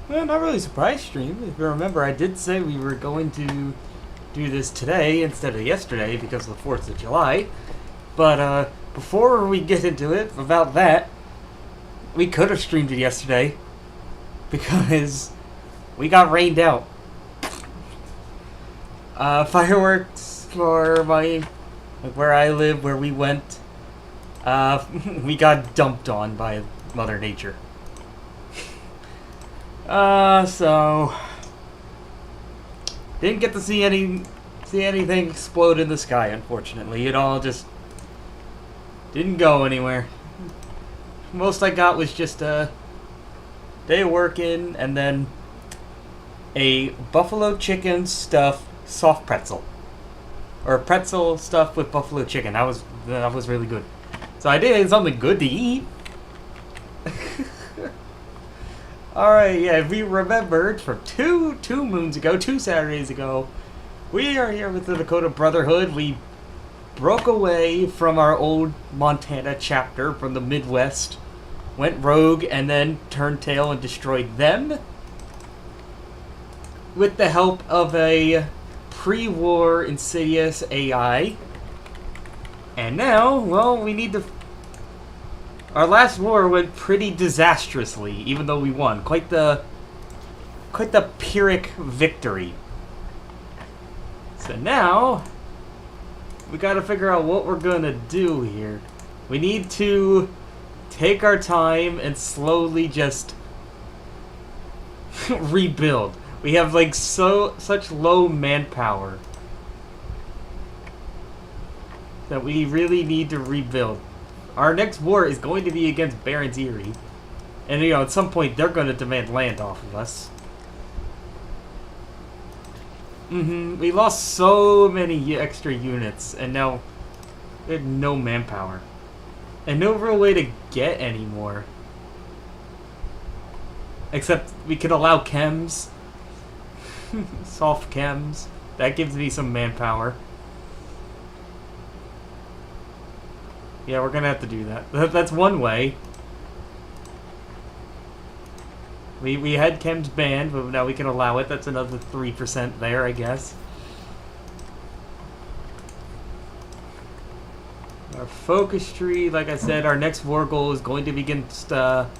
Well, not really surprise stream. If you remember, I did say we were going to do this today instead of yesterday because of the 4th of July. But before we get into it, about that, we could have streamed it yesterday because we got rained out. Fireworks for where I live, where we went, we got dumped on by Mother Nature. So didn't get to see anything explode in the sky, unfortunately. It all just didn't go anywhere. Most I got was just a day of working and then a buffalo chicken stuffed soft pretzel. Or pretzel stuffed with buffalo chicken. That was really good. So I did something good to eat. Alright, yeah, if we remembered from two moons ago, 2 Saturdays ago, we are here with the Dakota Brotherhood. We broke away from our old Montana chapter from the Midwest, went rogue, and then turned tail and destroyed them with the help of a pre-war insidious AI. And now, well, we need to... Our last war went pretty disastrously, even though we won. Quite the Pyrrhic victory. So now, we gotta figure out what we're gonna do here. We need to take our time and slowly just rebuild. We have like such low manpower that we really need to rebuild. Our next war is going to be against Barons Eyrie. And, at some point, they're going to demand land off of us. We lost so many extra units, and now we have no manpower. And no real way to get any more. Except we could allow chems. Soft chems. That gives me some manpower. Yeah, we're gonna have to do that. That's one way. We had chems banned, but now we can allow it. That's another 3% there, I guess. Our focus tree, like I said, our next war goal is going to be against... It's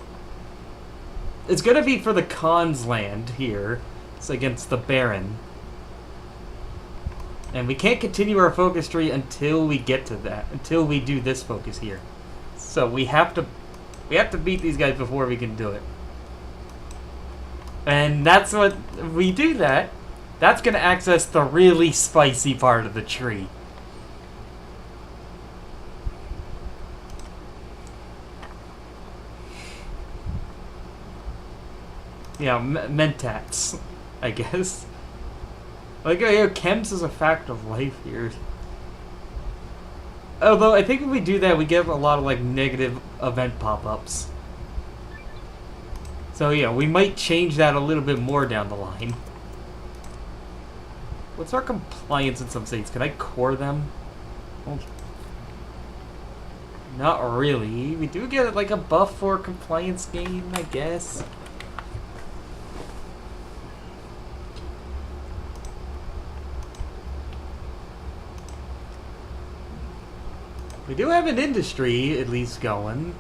gonna be for the Khan's land here. It's against the Baron. And we can't continue our focus tree until we get to that. Until we do this focus here. So we have to beat these guys before we can do it. And that's what we do that. That's gonna access the really spicy part of the tree. Yeah, mentats, I guess. Like, chems is a fact of life here. Although, I think if we do that, we get a lot of, like, negative event pop-ups. So, yeah, we might change that a little bit more down the line. What's our compliance in some states? Can I core them? Well, not really. We do get, like, a buff for compliance gain, I guess. We do have an industry, at least, going.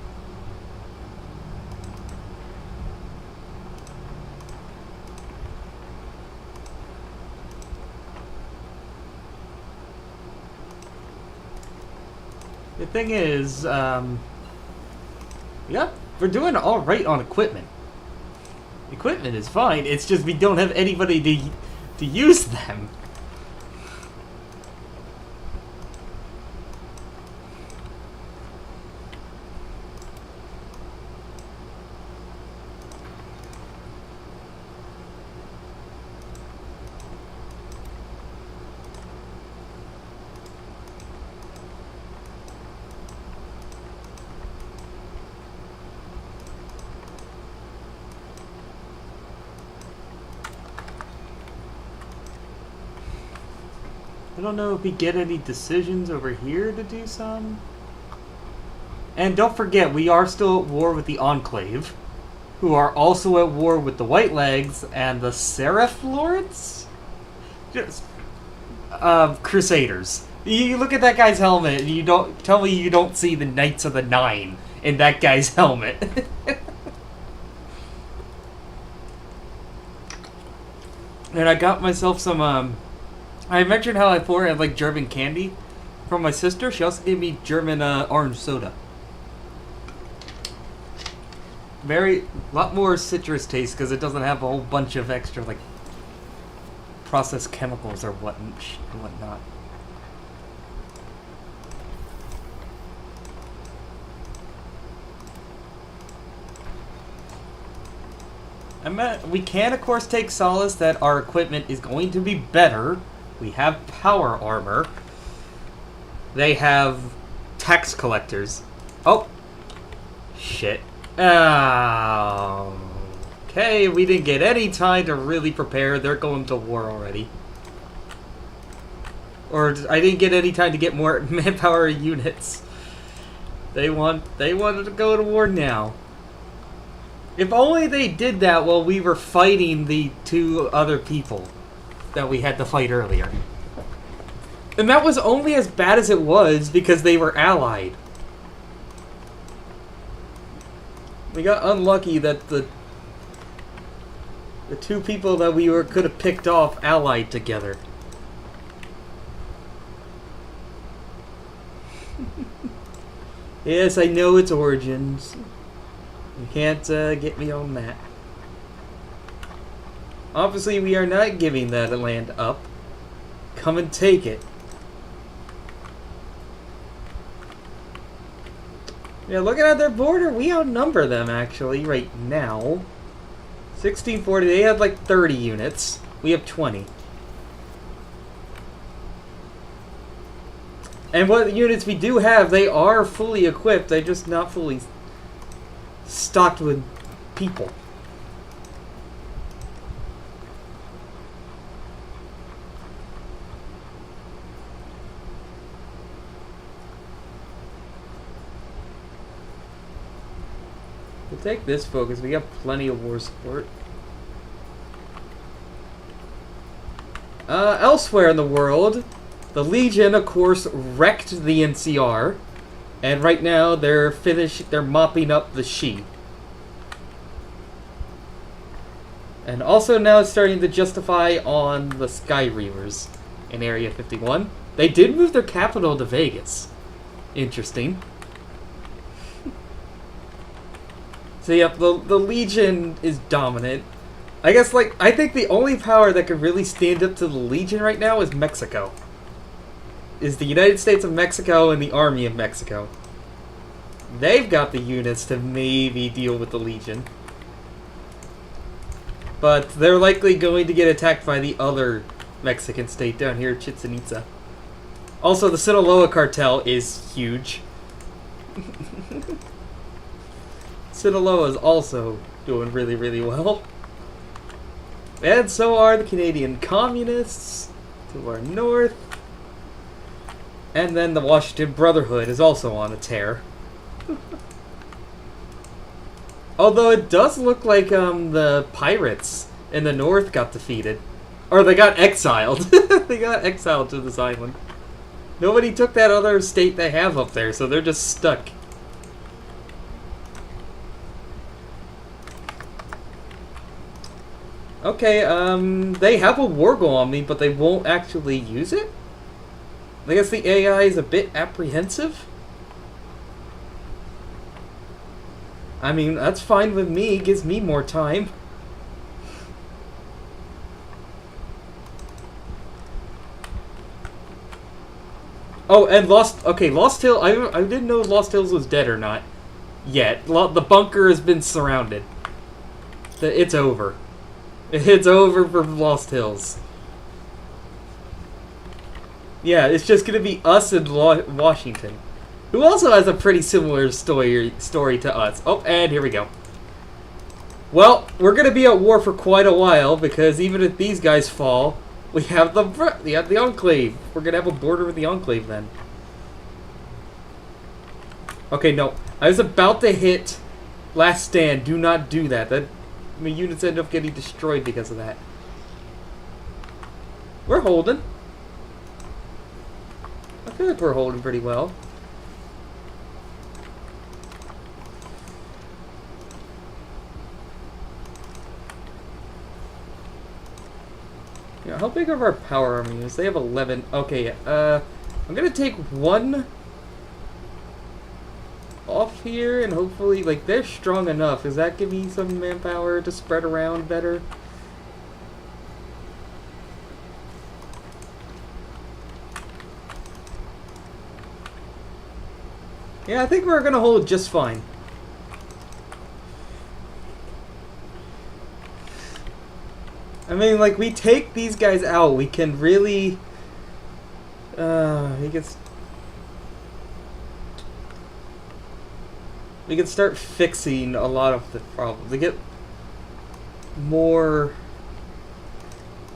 The thing is, yep, we're doing all right on equipment. Equipment is fine, it's just we don't have anybody to use them. I don't know if we get any decisions over here to do some. And don't forget, we are still at war with the Enclave. who are also at war with the White Legs and the Seraph Lords? Just, Crusaders. You look at that guy's helmet and you don't... Tell me you don't see the Knights of the Nine in that guy's helmet. And I got myself some, I mentioned how I had like German candy from my sister. She also gave me German orange soda. Lot more citrus taste because it doesn't have a whole bunch of extra like processed chemicals or whatnot. We can, of course, take solace that our equipment is going to be better. We have power armor. They have tax collectors. Oh. Shit. Okay, we didn't get any time to really prepare. They're going to war already. Or I didn't get any time to get more manpower units. They wanted to go to war now. If only they did that while we were fighting the two other people that we had to fight earlier. And that was only as bad as it was because they were allied. We got unlucky that the two people that we could have picked off allied together. Yes, I know its origins. You can't get me on that. Obviously, we are not giving that land up. Come and take it. Yeah, looking at their border, we outnumber them, actually, right now. 1640, they had like 30 units. We have 20. And what units we do have, they are fully equipped. They're just not fully stocked with people. We'll take this focus. We got plenty of war support. Elsewhere in the world, the Legion, of course, wrecked the NCR. And right now, they're mopping up the Shi. And also now it's starting to justify on the Sky Reavers in Area 51. They did move their capital to Vegas. Interesting. So yep, the Legion is dominant. I guess, I think the only power that could really stand up to the Legion right now is Mexico. Is the United States of Mexico and the Army of Mexico. They've got the units to maybe deal with the Legion. But they're likely going to get attacked by the other Mexican state down here, Chichen Itza. Also, the Sinaloa cartel is huge. Sinaloa is also doing really, really well. And so are the Canadian Communists to our north. And then the Washington Brotherhood is also on a tear. Although it does look like the pirates in the north got defeated. Or they got exiled. They got exiled to this island. Nobody took that other state they have up there, so they're just stuck. Okay, they have a war goal on me, but they won't actually use it? I guess the AI is a bit apprehensive? I mean, that's fine with me. It gives me more time. Oh, and Lost Hills. I didn't know Lost Hills was dead or not yet. The bunker has been surrounded. It's over. It's over for Lost Hills. Yeah, it's just gonna be us and Washington, who also has a pretty similar story to us. Oh, and here we go. Well, we're gonna be at war for quite a while because even if these guys fall, we have the Enclave. We're gonna have a border with the Enclave then. Okay, no, I was about to hit Last stand. Do not do that. Units end up getting destroyed because of that. We're holding. I feel like we're holding pretty well. Yeah, how big of our power army is? They have 11. Okay, I'm gonna take one off here and hopefully, like, they're strong enough. Does that give me some manpower to spread around better? Yeah, I think we're gonna hold just fine. I mean, like, we take these guys out, we can really... we can start fixing a lot of the problems. We get more...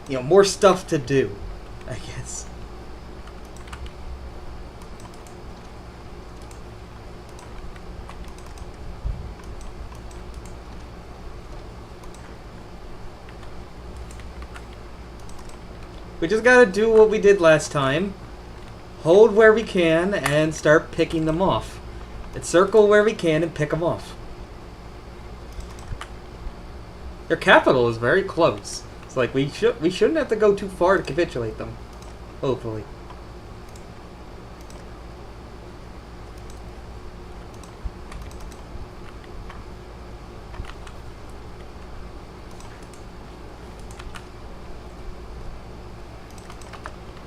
you know, more stuff to do, I guess. We just gotta do what we did last time. Hold where we can and start picking them off. Encircle where we can and pick them off. Their capital is very close. It's like we shouldn't have to go too far to capitulate them. Hopefully.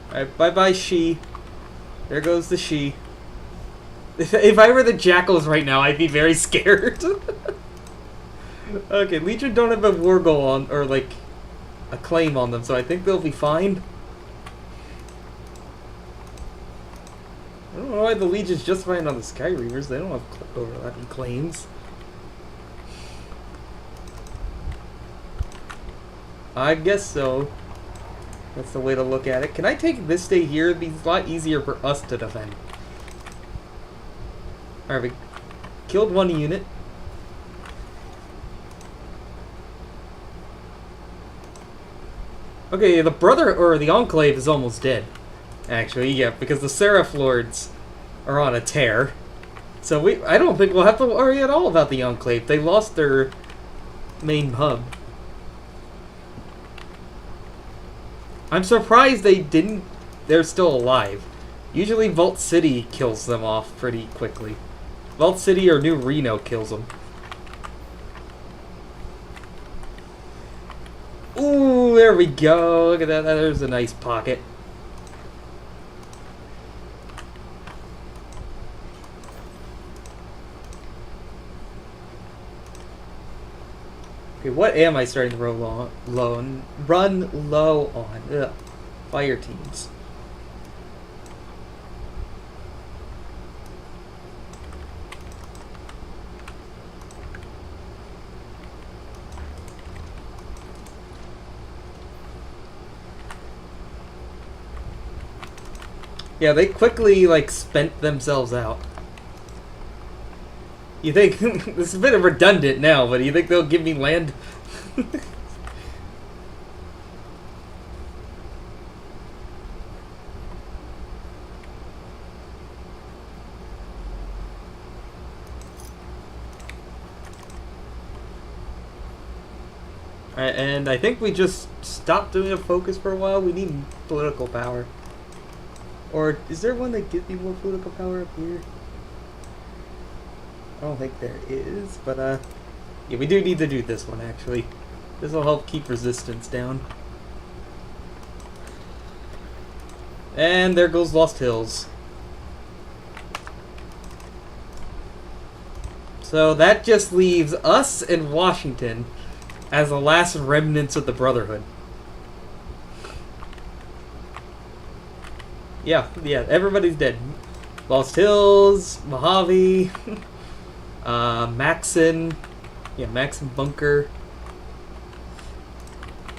Alright, bye-bye, she. There goes the she. If I were the jackals right now, I'd be very scared. Okay, Legion don't have a war goal on, or like, a claim on them, so I think they'll be fine. I don't know why the Legion's just fine on the Sky Reavers. They don't have overlapping claims. I guess so. That's the way to look at it. Can I take this day here? It'd be a lot easier for us to defend. Alright, we killed one unit. Okay, the brother, or the Enclave is almost dead. Actually, yeah, because the Seraph Lords are on a tear. So I don't think we'll have to worry at all about the Enclave. They lost their main hub. I'm surprised they're still alive. Usually Vault City kills them off pretty quickly. Vault City or New Reno kills them. Ooh, there we go. Look at that. There's a nice pocket. Okay, what am I starting to run low on? Ugh. Fire teams. Yeah, they quickly, like, spent themselves out. You think... this is a bit of redundant now, but you think they'll give me land? And I think we just stopped doing a focus for a while. We need political power. Or is there one that gives me more political power up here? I don't think there is, but yeah, we do need to do this one actually. This will help keep resistance down. And there goes Lost Hills. So that just leaves us and Washington as the last remnants of the Brotherhood. Yeah, everybody's dead. Lost Hills, Mojave, Maxon, Maxon Bunker,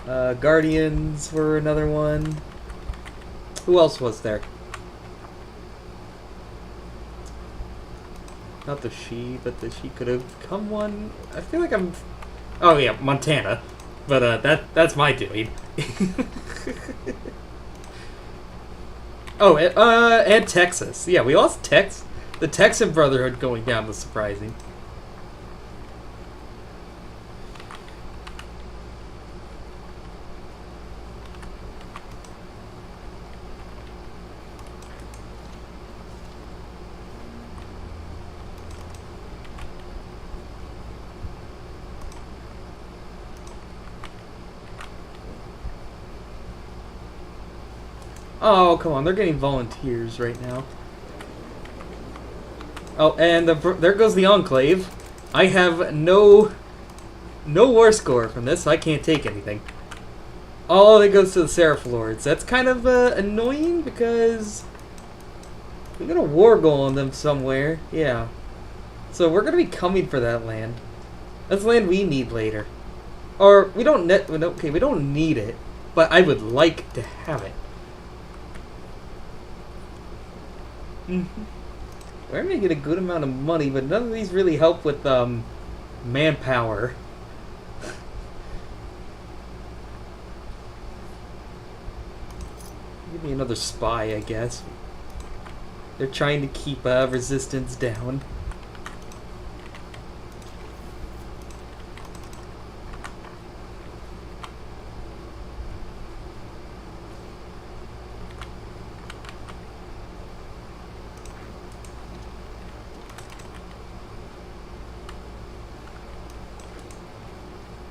Guardians were another one. Who else was there? Not the she, but the she could have become one. I feel like I'm... Oh yeah, Montana. But that's my doing. Oh, and Texas. Yeah, we lost the Texan Brotherhood going down was surprising. Oh, come on. They're getting volunteers right now. Oh, and there goes the Enclave. I have no war score from this, so I can't take anything. Oh, it goes to the Seraph Lords. That's kind of annoying because we got a war goal on them somewhere. Yeah. So we're going to be coming for that land. That's land we need later. Or, we don't need it, but I would like to have it. We're gonna get a good amount of money, but none of these really help with manpower. Give me another spy, I guess. They're trying to keep resistance down.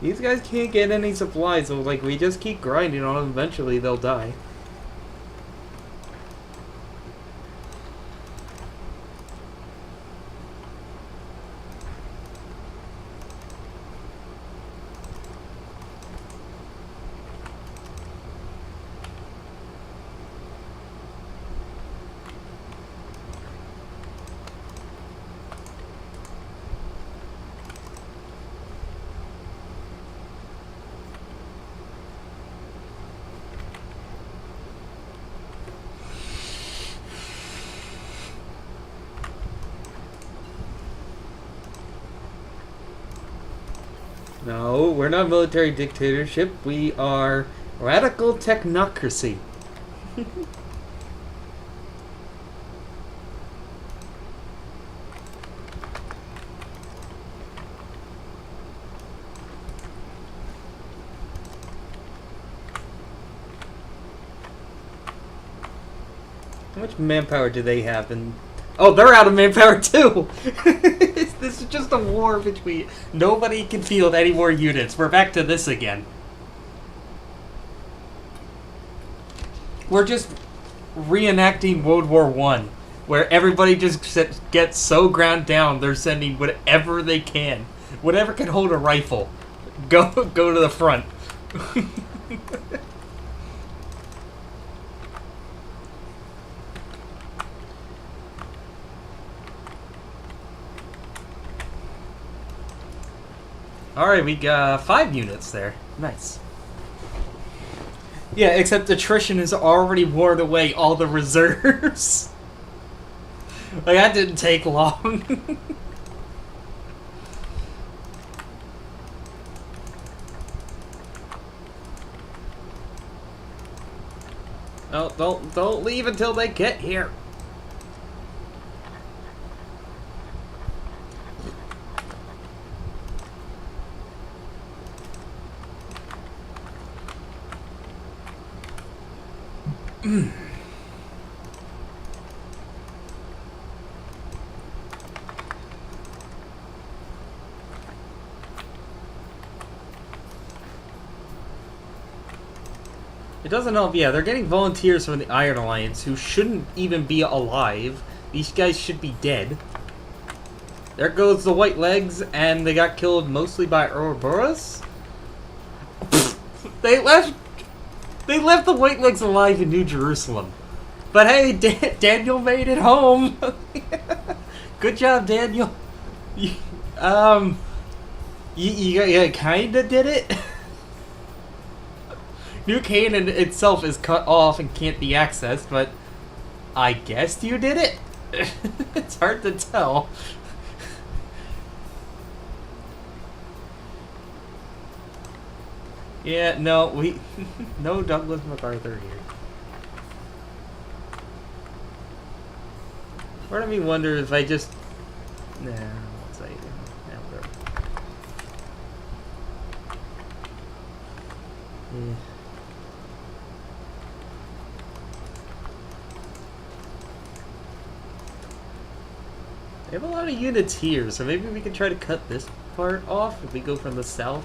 These guys can't get any supplies, so like we just keep grinding on them. Eventually, they'll die. No, we're not military dictatorship. We are radical technocracy. How much manpower do they have? And oh, they're out of manpower too. This is just a war between... Nobody can field any more units. We're back to this again. We're just reenacting World War I, where everybody just gets so ground down they're sending whatever they can. Whatever can hold a rifle. Go to the front. Alright, we got 5 units there. Nice. Yeah, except attrition has already worn away all the reserves. Like, that didn't take long. Oh, don't leave until they get here. It doesn't help. Yeah, they're getting volunteers from the Iron Alliance who shouldn't even be alive. These guys should be dead. There goes the White Legs, and they got killed mostly by Ouroboros. They left the White Legs alive in New Jerusalem. But hey, Daniel made it home. Good job, Daniel. You kinda did it. New Canaan itself is cut off and can't be accessed, but I guess you did it. It's hard to tell. Yeah, no, we... no Douglas MacArthur here. Part of me wonders if I just... Nah, what's I do? Yeah, whatever. Yeah. They have a lot of units here, so maybe we can try to cut this part off if we go from the south.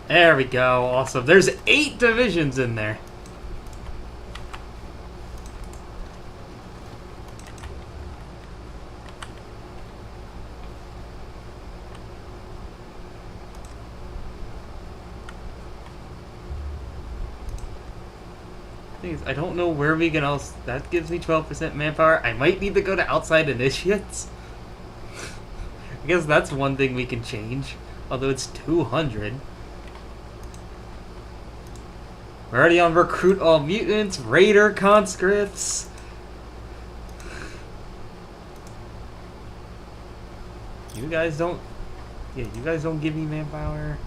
There we go. Awesome. There's 8 divisions in there. I don't know where we can else. That gives me 12% manpower. I might need to go to outside initiates. I guess that's one thing we can change. Although it's 200. We're already on recruit all mutants, raider conscripts. You guys don't... Yeah, you guys don't give me manpower.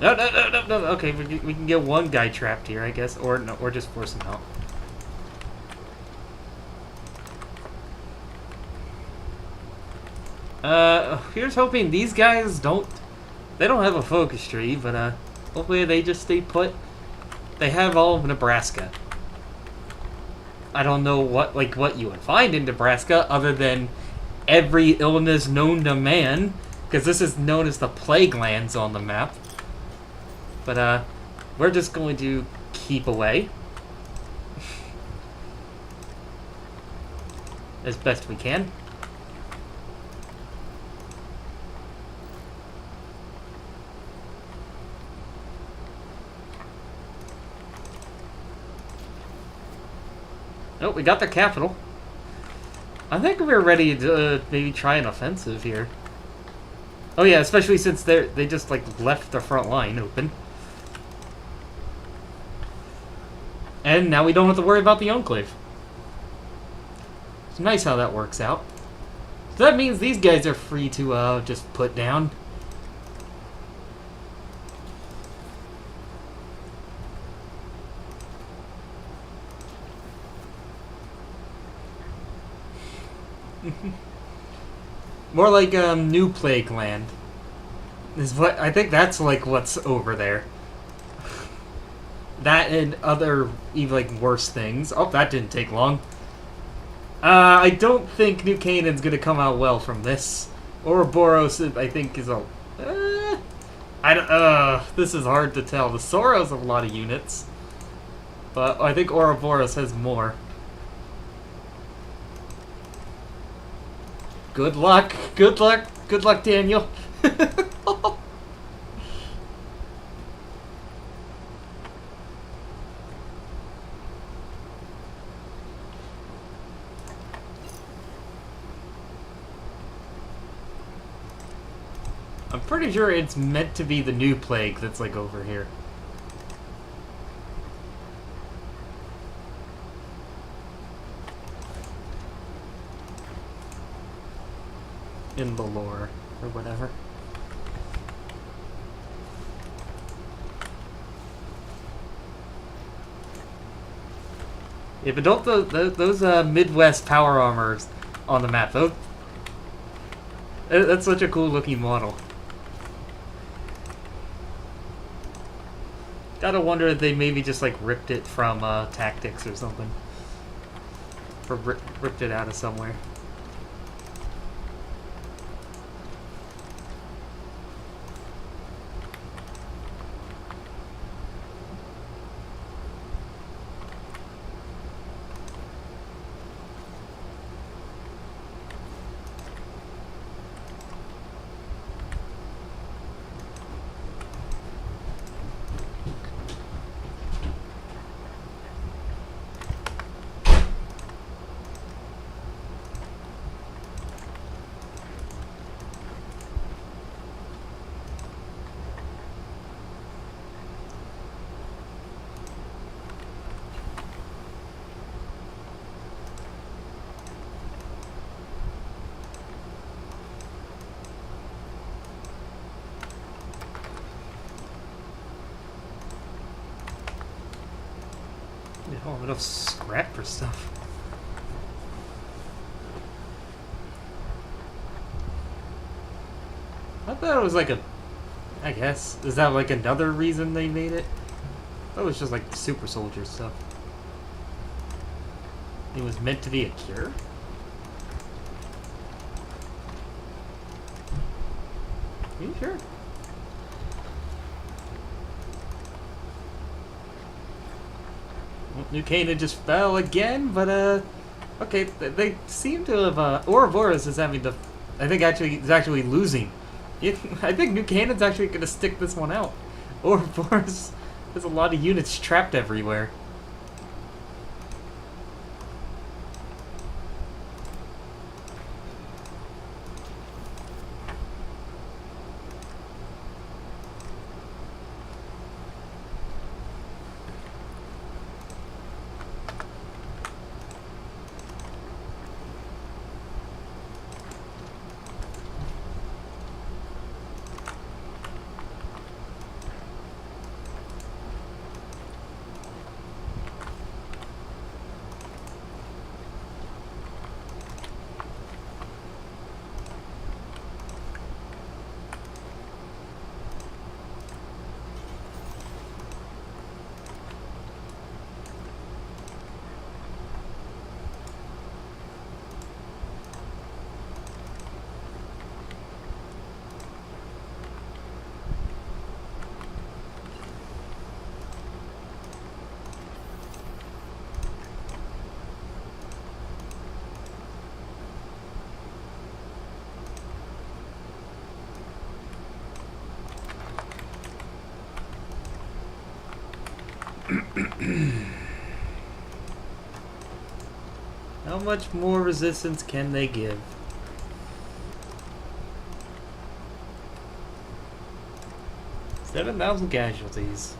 No. Okay, we can get one guy trapped here, I guess. Or no, or just force him out. Here's hoping these guys don't... They don't have a focus tree, but, hopefully they just stay put. They have all of Nebraska. I don't know what you would find in Nebraska other than every illness known to man, because this is known as the plague lands on the map. But, we're just going to keep away. As best we can. Oh, we got the capital. I think we're ready to maybe try an offensive here. Oh yeah, especially since they just like left the front line open. And now we don't have to worry about the Enclave. It's nice how that works out. So that means these guys are free to just put down. More like New Plague Land is what I think. That's like what's over there. That and other even like worse things. Oh, that didn't take long. I don't think New Canaan's gonna come out well from this. Ouroboros, I think, is a. I don't. This is hard to tell. The Soros have a lot of units, but I think Ouroboros has more. Good luck. Good luck. Good luck, Daniel. I'm pretty sure it's meant to be the new plague that's like over here. In the lore, or whatever. Yeah, but don't those Midwest power armors on the map, that's such a cool looking model. Gotta wonder if they maybe just like ripped it from Tactics or something. Or ripped it out of somewhere. Oh, enough scrap for stuff. I thought it was like a... I guess. Is that like another reason they made it? I thought it was just like super soldier stuff. It was meant to be a cure? Are you sure? Well, New Canaan just fell again, but okay, they seem to have Ouroboros is having the... I think actually is actually losing. I think New Canaan's actually going to stick this one out. Ouroboros has a lot of units trapped everywhere. How much more resistance can they give? $7,000 casualties.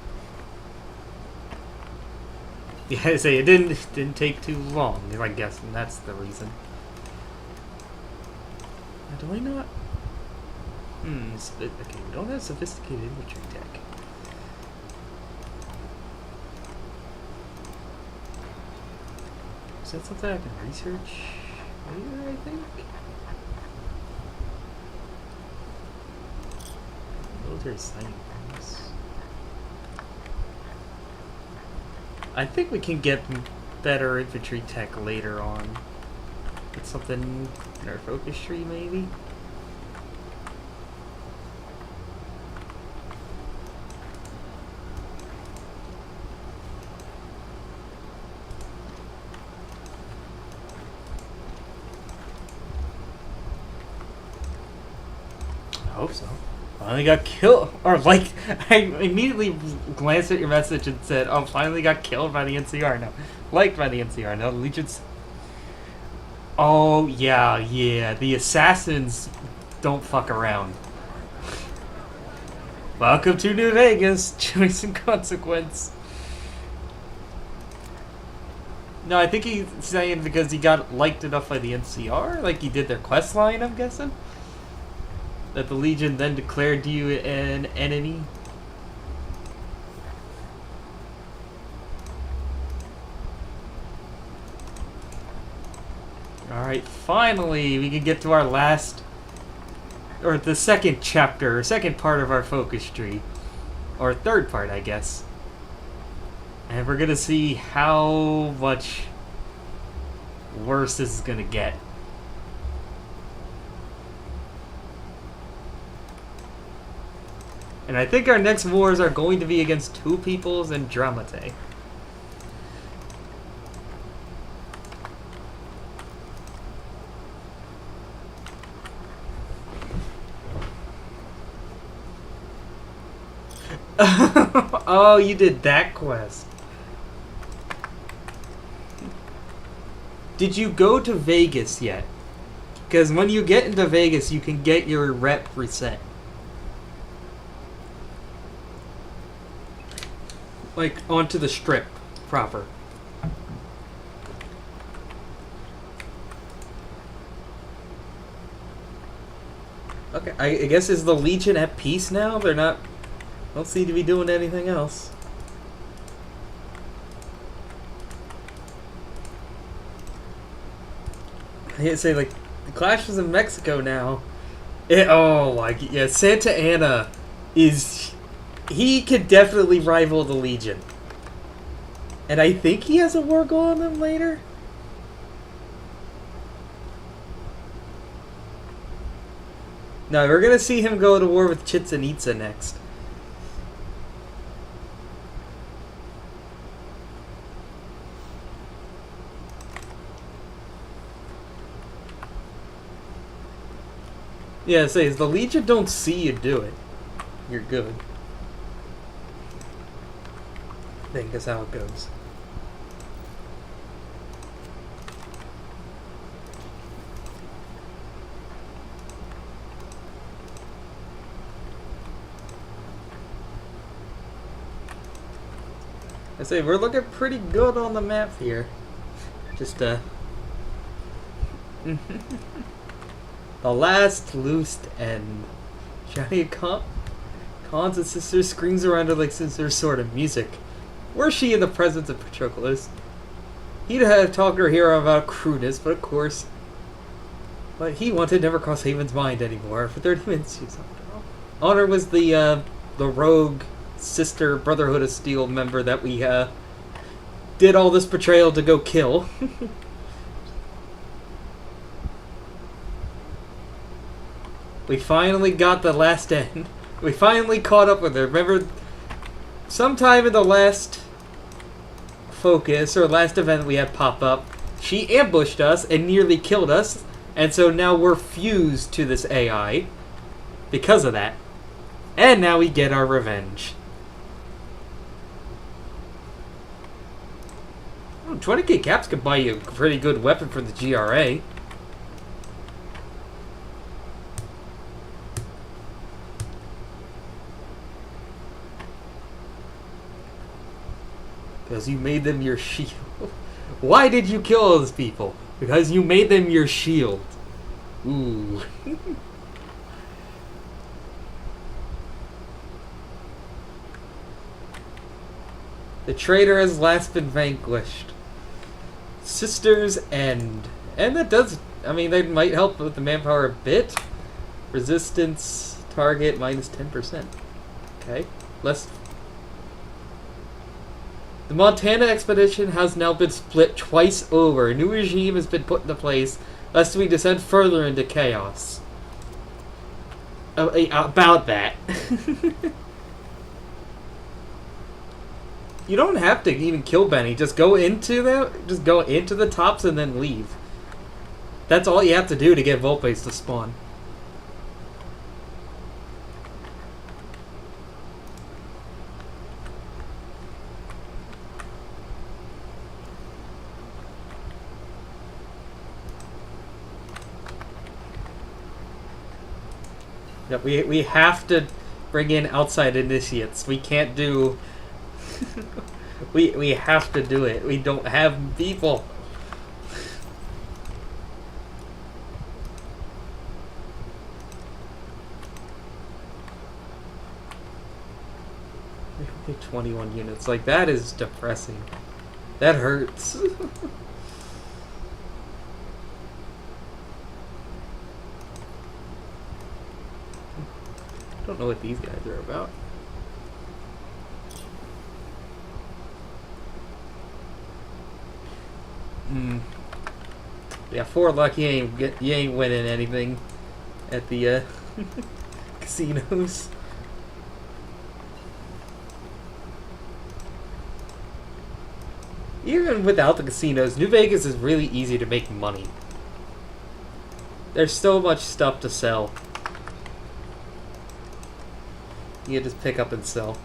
Yeah, I say it didn't take too long, I guess, and that's the reason. Now, do I not? Okay, we don't have sophisticated infantry tech. Is that something I can research later, I think? Military signing bonus. I think we can get better infantry tech later on. Get something in our focus tree, maybe? I hope so. Finally got killed, or like, I immediately glanced at your message and said, "Oh, finally got killed by the NCR." No, liked by the NCR. No, the Legions. Oh yeah, the assassins don't fuck around. Welcome to New Vegas. Choice and consequence. No, I think he's saying because he got liked enough by the NCR, like he did their quest line. I'm guessing. That the Legion then declared you an enemy. Alright, finally we can get to our last, or the second chapter, or second part of our focus tree. Or third part, I guess. And we're gonna see how much worse this is gonna get. And I think our next wars are going to be against Two Peoples and Dramate. Oh, you did that quest. Did you go to Vegas yet? Because when you get into Vegas, you can get your rep reset. Like, onto the strip proper. Okay, I guess is the Legion at peace now? They're not... Don't seem to be doing anything else. I say, like, the Clash was in Mexico now. Yeah, Santa Anna is... He could definitely rival the Legion. And I think he has a war goal on them later. No, we're gonna see him go to war with Chichen Itza next. Yeah, say, the Legion don't see you do it, you're good. I think that's how it goes. I say, we're looking pretty good on the map here. Just, The last loosed end. Johnny Khan's sister screams around her like some sort of music. Were she in the presence of Patroclus? He'd have talked to her hero about crudeness, but of course... But he wanted never cross Haven's mind anymore. For 30 minutes, she was Honor was the rogue sister Brotherhood of Steel member that we, did all this betrayal to go kill. We finally got the last end. We finally caught up with her. Remember, sometime in the last focus, or last event we had pop up, she ambushed us and nearly killed us, and so now we're fused to this AI because of that. And now we get our revenge. 20k caps could buy you a pretty good weapon for the GRA. Because you made them your shield. Why did you kill those people? Because you made them your shield. Ooh. The traitor has last been vanquished. Sisters End. And that does... I mean, they might help with the manpower a bit. Resistance target minus 10%. Okay. Less... The Montana expedition has now been split twice over. A new regime has been put into place, lest we descend further into chaos. About that. You don't have to even kill Benny. Just go into the tops and then leave. That's all you have to do to get Volpes to spawn. Yep, we have to bring in outside initiates. We can't do... we have to do it. We don't have people. We have 21 units. Like, that is depressing. That hurts. Don't know what these guys are about. Yeah, 4 luck, you ain't winning anything at the casinos. Even without the casinos, New Vegas is really easy to make money. There's so much stuff to sell. You can just pick up and sell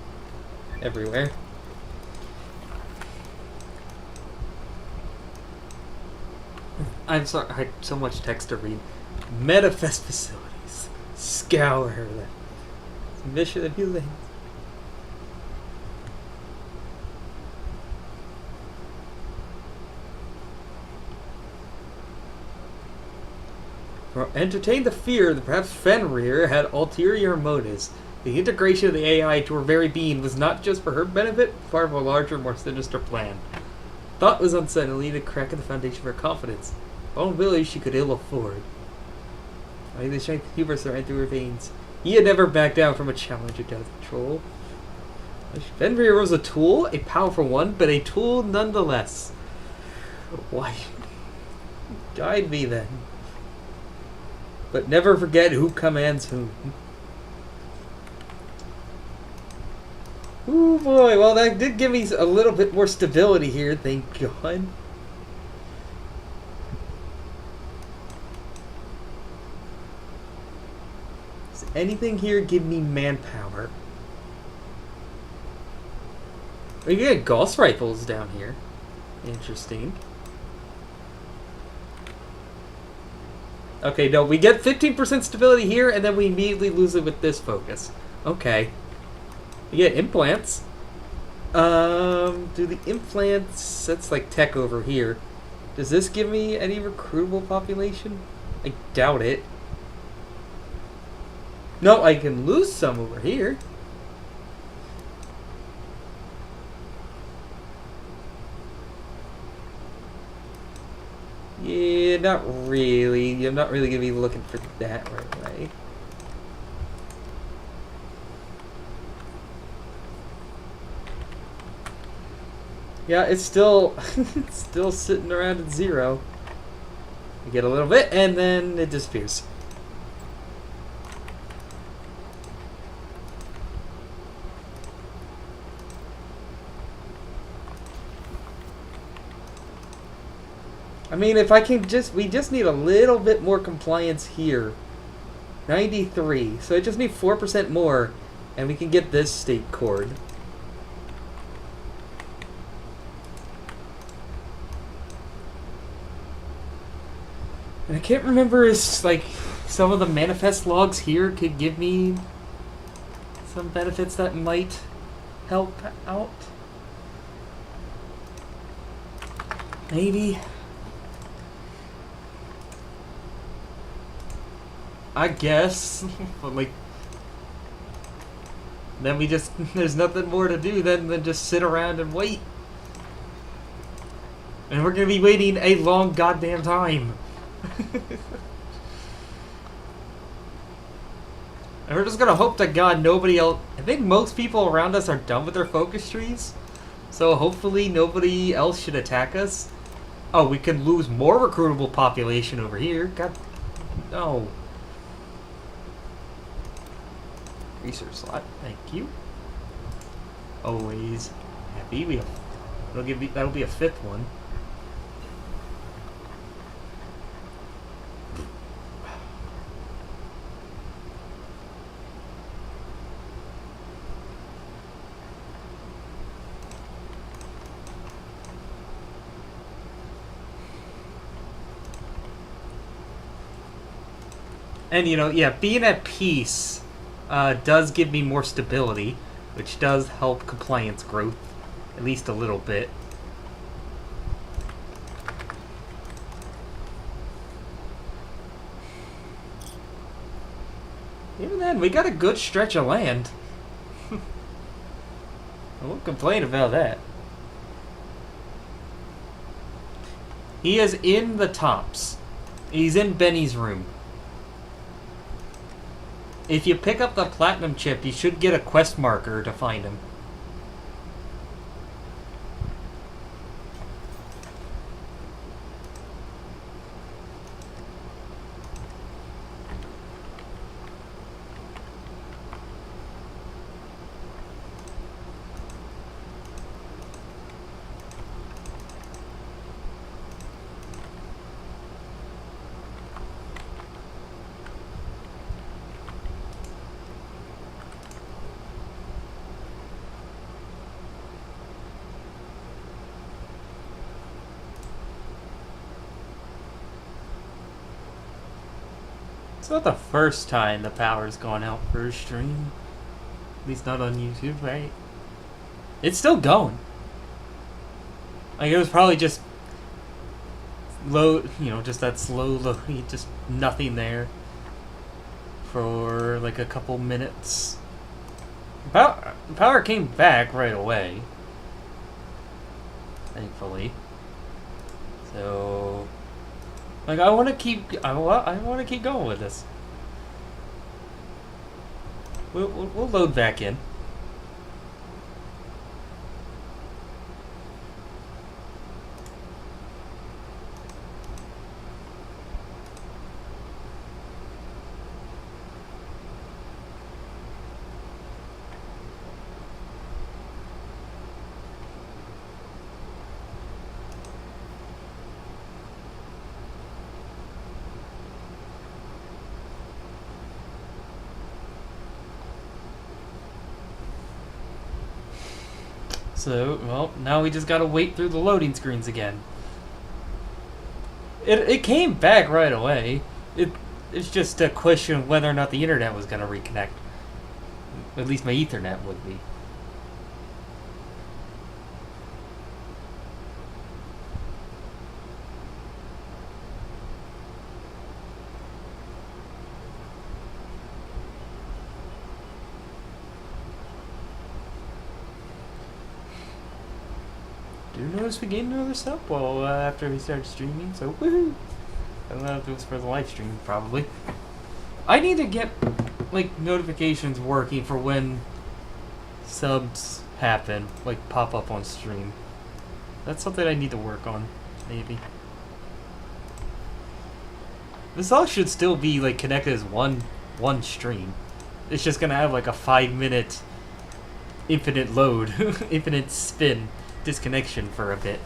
everywhere. I'm sorry, I had so much text to read. Metafest facilities. Scour them. Mission of healing. Entertain the fear that perhaps Fenrir had ulterior motives. The integration of the AI to her very being was not just for her benefit, but part of a larger, more sinister plan. Thought was unsettling, a crack in the foundation of her confidence. Vulnerability she could ill afford. The strength of hubris ran through her veins. He had never backed down from a challenge of death control. Fenrir was a tool, a powerful one, but a tool nonetheless. Why? Guide me then. But never forget who commands whom. Ooh boy, well that did give me a little bit more stability here, thank God. Does anything here give me manpower? We get Gauss rifles down here. Interesting. Okay, no, we get 15% stability here, and then we immediately lose it with this focus. Okay. We get implants. Do the implants... That's like tech over here. Does this give me any recruitable population? I doubt it. No, I can lose some over here. Yeah, not really. I'm not really going to be looking for that right away. Yeah, it's still it's still sitting around at 0. You get a little bit, and then it disappears. I mean, if I can we just need a little bit more compliance here. 93. So I just need 4% more, and we can get this state cord. And I can't remember if, like, some of the manifest logs here could give me some benefits that might help out. Maybe. I guess, but like, then we just, there's nothing more to do than just sit around and wait. And we're gonna be waiting a long goddamn time. And we're just gonna hope to God nobody else, I think most people around us are done with their focus trees. So hopefully nobody else should attack us. Oh, we can lose more recruitable population over here. God, no. Research slot, thank you. Always happy. That'll be a 5th one. And you know, yeah, being at peace does give me more stability, which does help compliance growth, at least a little bit. Even then, we got a good stretch of land. I won't complain about that. He is in the tops. He's in Benny's room. If you pick up the platinum chip, you should get a quest marker to find him. It's not the first time the power's gone out for a stream. At least not on YouTube, right? It's still going. Like, it was probably just low, you know, just that slow load, just nothing there for like a couple minutes. Power came back right away, thankfully. So, Like, I want to keep... I want to keep going with this. We'll load back in. So, well, now we just gotta wait through the loading screens again. It came back right away. It's just a question of whether or not the internet was gonna reconnect. At least my Ethernet would be. Do notice we gained another sub well after we started streaming, so woohoo! I don't know if it was for the live stream, probably. I need to get like notifications working for when subs happen, like pop up on stream. That's something I need to work on, maybe. This all should still be like connected as one stream. It's just gonna have like a 5-minute infinite load, infinite spin disconnection for a bit.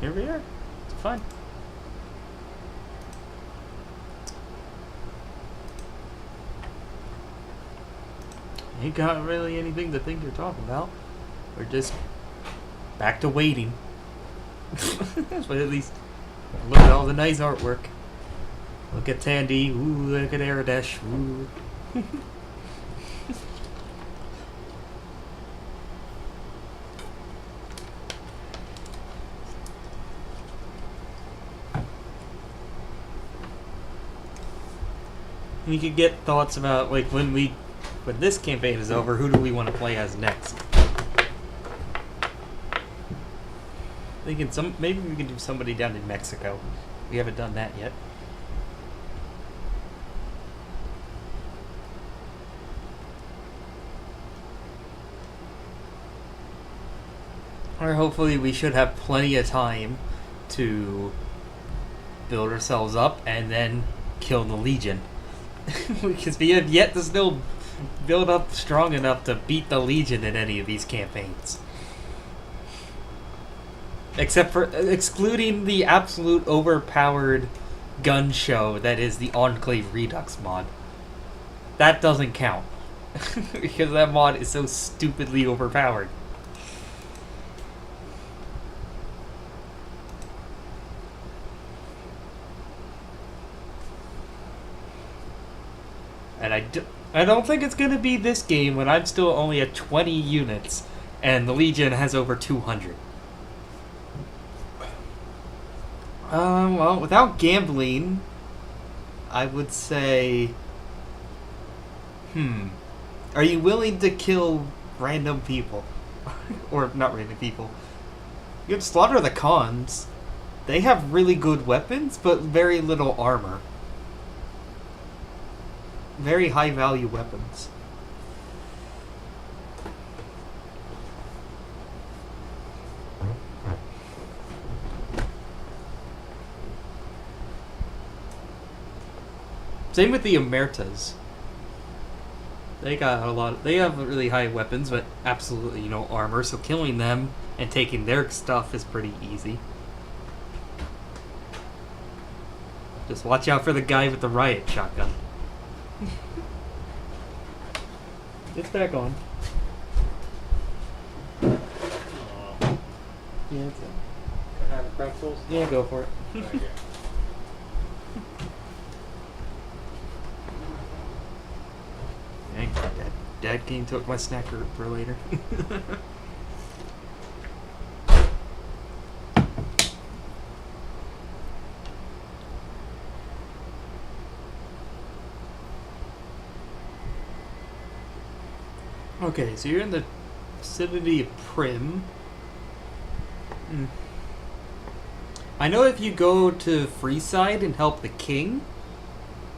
Here we are. It's fun. Ain't got really anything to think you're talking about. We're just back to waiting. But at least look at all the nice artwork. Look at Tandy. Ooh, look at Aradesh. Ooh. We could get thoughts about like when this campaign is over, who do we want to play as next? Thinking maybe we can do somebody down in Mexico. We haven't done that yet. Or hopefully we should have plenty of time to build ourselves up and then kill the Legion. Because we have yet to still build up strong enough to beat the Legion in any of these campaigns. Except for excluding the absolute overpowered gun show that is the Enclave Redux mod. That doesn't count. Because that mod is so stupidly overpowered. And I don't think it's going to be this game when I'm still only at 20 units and the Legion has over 200. Well, without gambling, I would say... Are you willing to kill random people? Or not random people. You can slaughter the Khans. They have really good weapons, but very little armor. Very high value weapons. Same with the Omertas. They got a lot. They have really high weapons, but absolutely no armor. So killing them and taking their stuff is pretty easy. Just watch out for the guy with the riot shotgun. It's back on. Yeah, it's in. Can I have pretzels? Yeah, go for it. Thank you. Dang, Dad King took my snacker for later. Okay, so you're in the vicinity of Prim. Hmm. I know if you go to Freeside and help the king,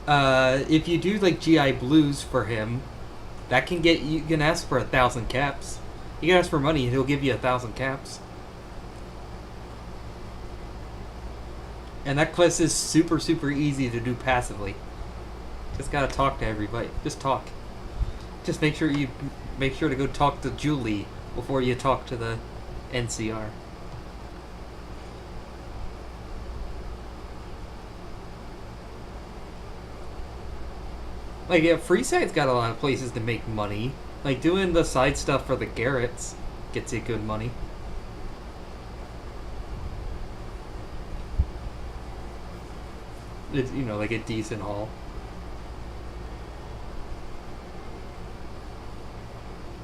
if you do like GI Blues for him, that can get you can ask for 1,000 caps. You can ask for money, and he'll give you 1,000 caps. And that quest is super, super easy to do passively. Just gotta talk to everybody. Just talk. Just make sure to go talk to Julie before you talk to the NCR. Like, yeah, Freeside's got a lot of places to make money. Like, doing the side stuff for the Garretts gets you good money. It's, like a decent haul.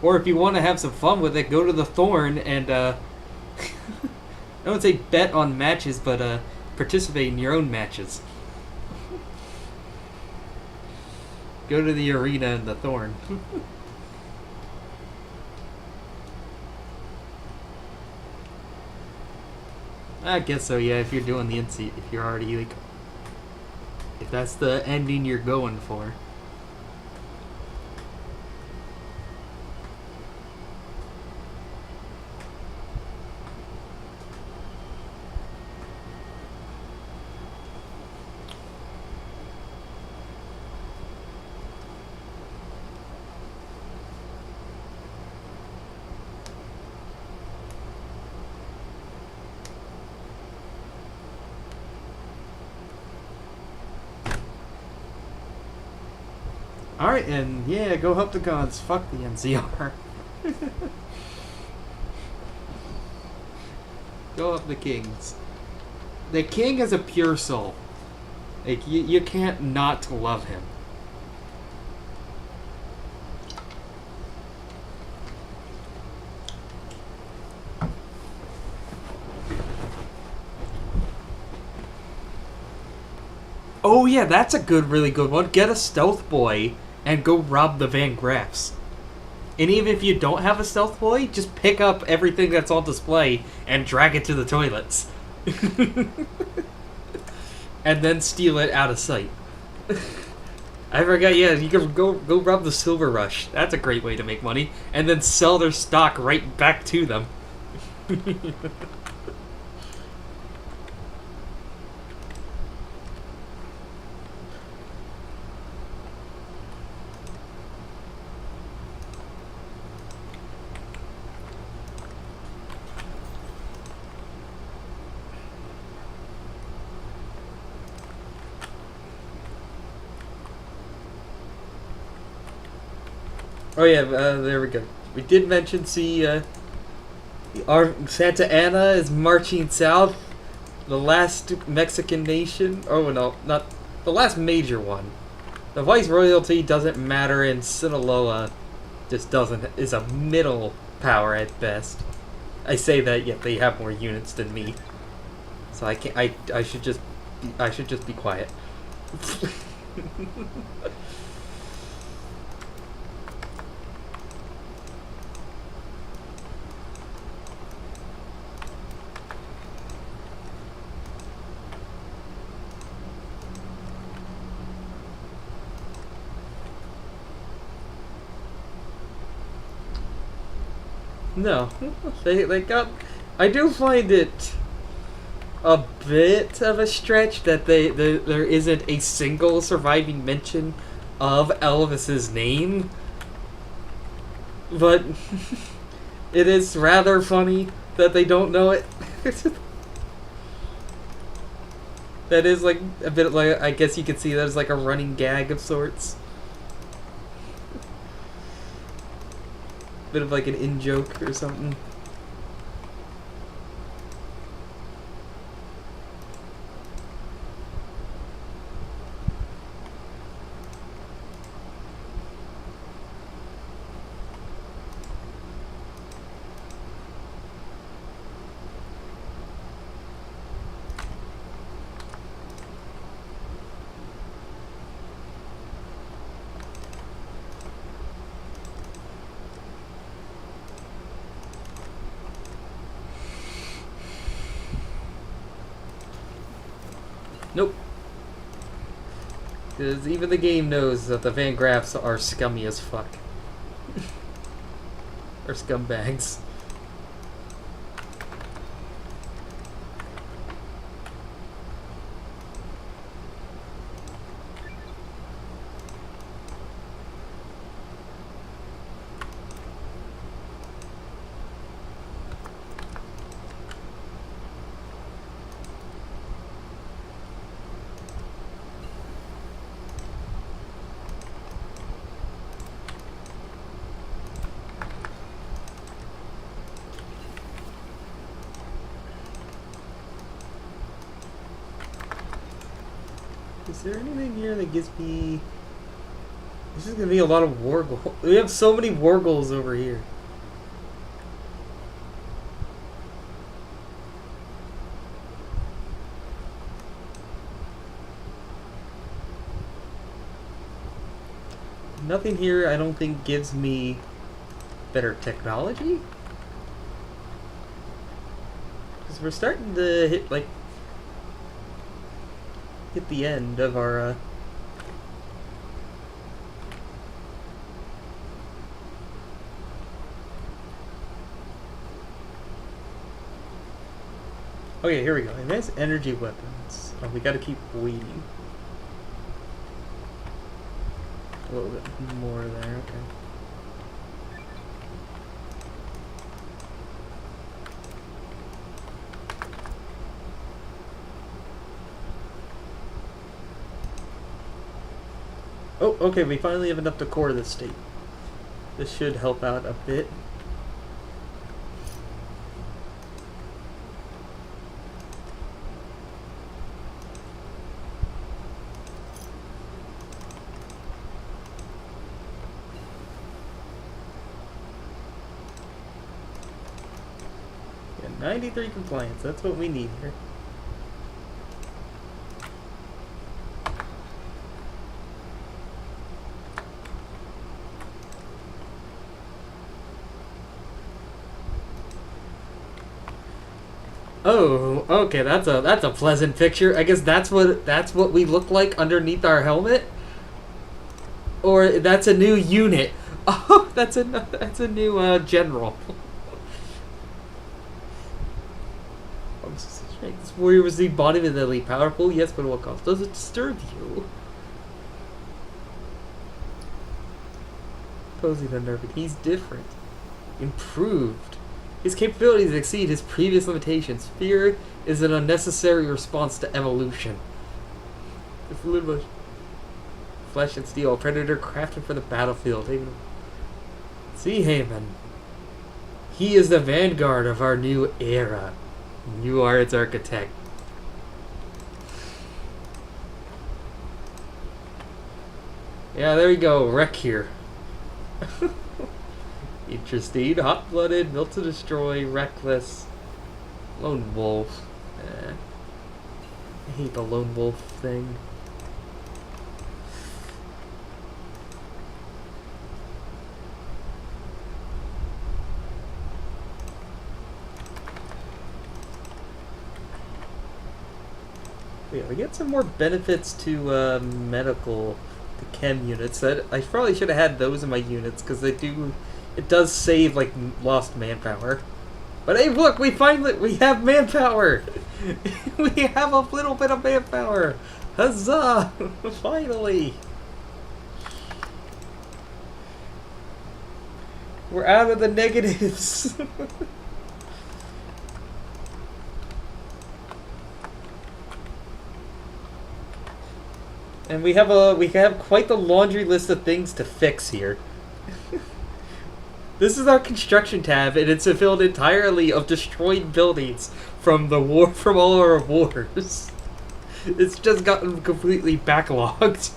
Or if you want to have some fun with it, go to the Thorn and, I don't say bet on matches, but, participate in your own matches. Go to the arena and the Thorn. I guess so, yeah, if you're doing the NC, if you're already, like, if that's the ending you're going for. Alright, and yeah, go help the gods. Fuck the NCR. Go help the kings. The king is a pure soul. Like, you can't not love him. Oh yeah, that's a really good one. Get a stealth boy and go rob the Van Graffs. And even if you don't have a stealth boy, just pick up everything that's on display and drag it to the toilets. And then steal it out of sight. I forgot, yeah, you can go rob the Silver Rush. That's a great way to make money. And then sell their stock right back to them. Oh yeah, there we go. We did mention, our Santa Ana is marching south. The last Mexican nation. Oh no, not the last major one. The Viceroyalty doesn't matter, and Sinaloa just is a middle power at best. I say that, yet they have more units than me. So I can't. I should just be quiet. No, they got. I do find it a bit of a stretch that there isn't a single surviving mention of Elvis's name, but it is rather funny that they don't know it. That is like a bit like, I guess you could see that as like a running gag of sorts. Bit of like an in-joke or something. Because even the game knows that the Van Graffs are scummy as fuck. Or scumbags. Is there anything here that gives me... This is going to be a lot of wargle. We have so many wargles over here. Nothing here I don't think gives me better technology. Because we're starting to hit the end of our Okay, here we go. Advanced energy weapons. Oh, we gotta keep waiting. A little bit more there, okay. Oh, okay, we finally have enough to core this state. This should help out a bit. Yeah, 93 compliance, that's what we need here. Oh, okay, that's a pleasant picture. I guess that's what we look like underneath our helmet. Or that's a new unit. Oh, that's a new general. This warrior was the embodiment of the elite powerful. Yes, but at what cost? Does it disturb you? Posing unnerving. He's different. Improved. His capabilities exceed his previous limitations. Fear is an unnecessary response to evolution. It's a little bit flesh and steel, a predator crafted for the battlefield. See, Heyman. He is the vanguard of our new era. You are its architect. Yeah, there you go. Wreck here. Interesting. Hot-blooded, built to destroy, reckless, lone wolf. I hate the lone wolf thing. Yeah, we get some more benefits to medical, to chem units. That I probably should have had those in my units because they do. It does save like lost manpower. But hey, look, we have manpower. We have a little bit of manpower. Huzzah! Finally. We're out of the negatives. And we have quite the laundry list of things to fix here. This is our construction tab, and it's filled entirely of destroyed buildings from all our wars. It's just gotten completely backlogged.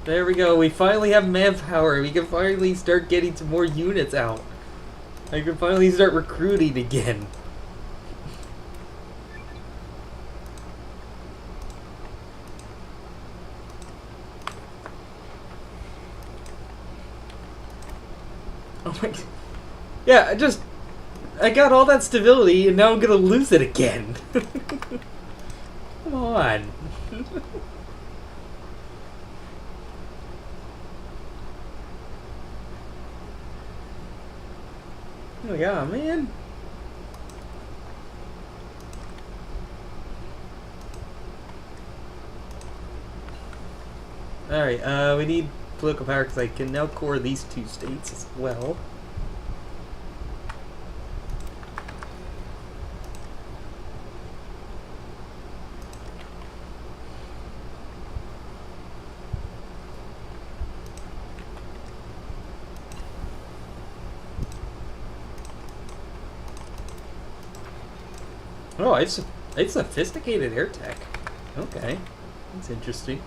There we go. We finally have manpower. We can finally start getting some more units out. I can finally start recruiting again. Oh my... Yeah, I got all that stability, and now I'm gonna lose it again. Come on. Oh yeah, man. Alright, we need political power because I can now core these two states as well. Oh, it's sophisticated air tech. Okay, that's interesting.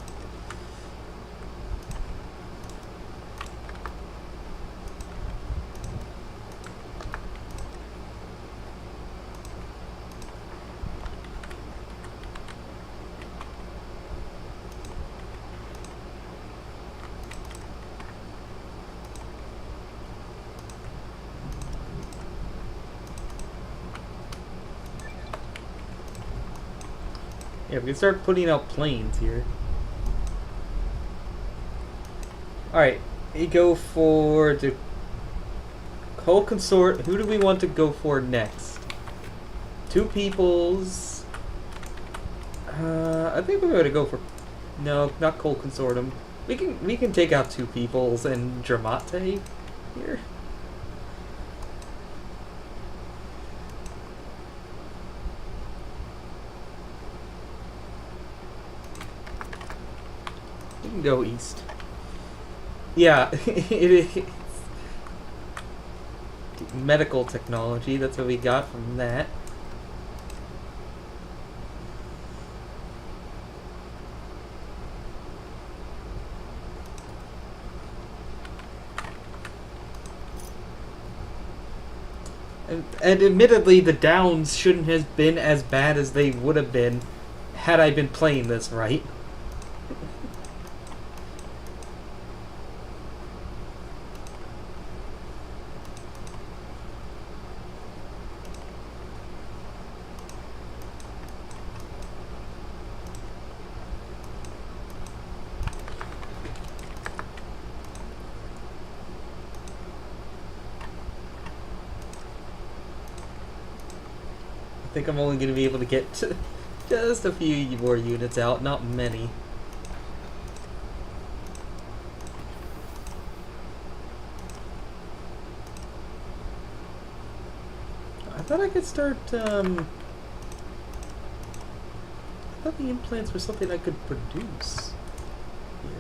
Yeah, we can start putting out planes here. Alright, we go for the Coal Consort. Who do we want to go for next? Two peoples. I think we're going to go for... No, not Coal Consortium. We can take out two peoples and Dramate here. We can go east. Yeah, it is. Medical technology, that's what we got from that. And admittedly, the downs shouldn't have been as bad as they would have been had I been playing this right. I think I'm only going to be able to get just a few more units out, not many. I thought I could start, I thought the implants were something I could produce here.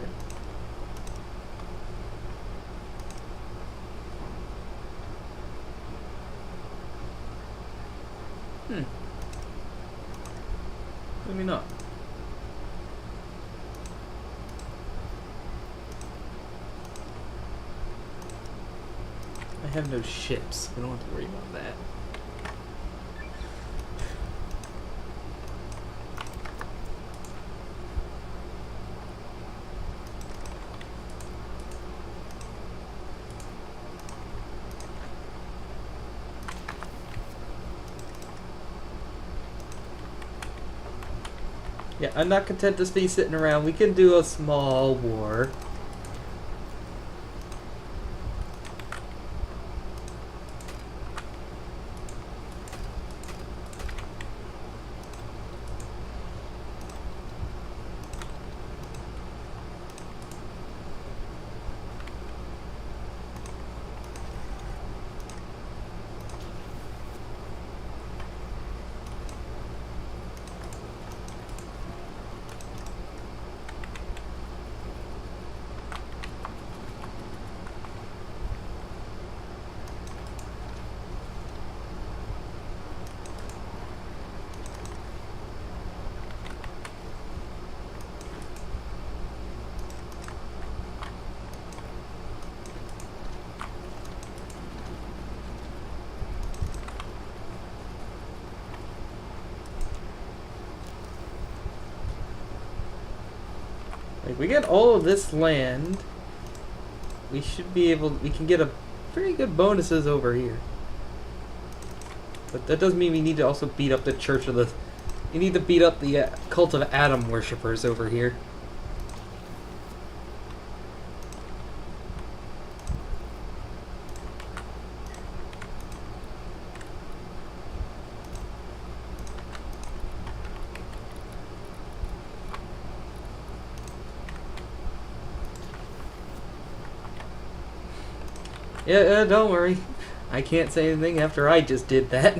Maybe not. I have no ships. I don't have to worry about that. Yeah, I'm not content to be sitting around. We can do a small war. If we get all of this land, we should be able... We can get a pretty good bonuses over here. But that doesn't mean we need to also beat up the Church of the... You need to beat up the Cult of Adam worshippers over here. Yeah, don't worry. I can't say anything after I just did that.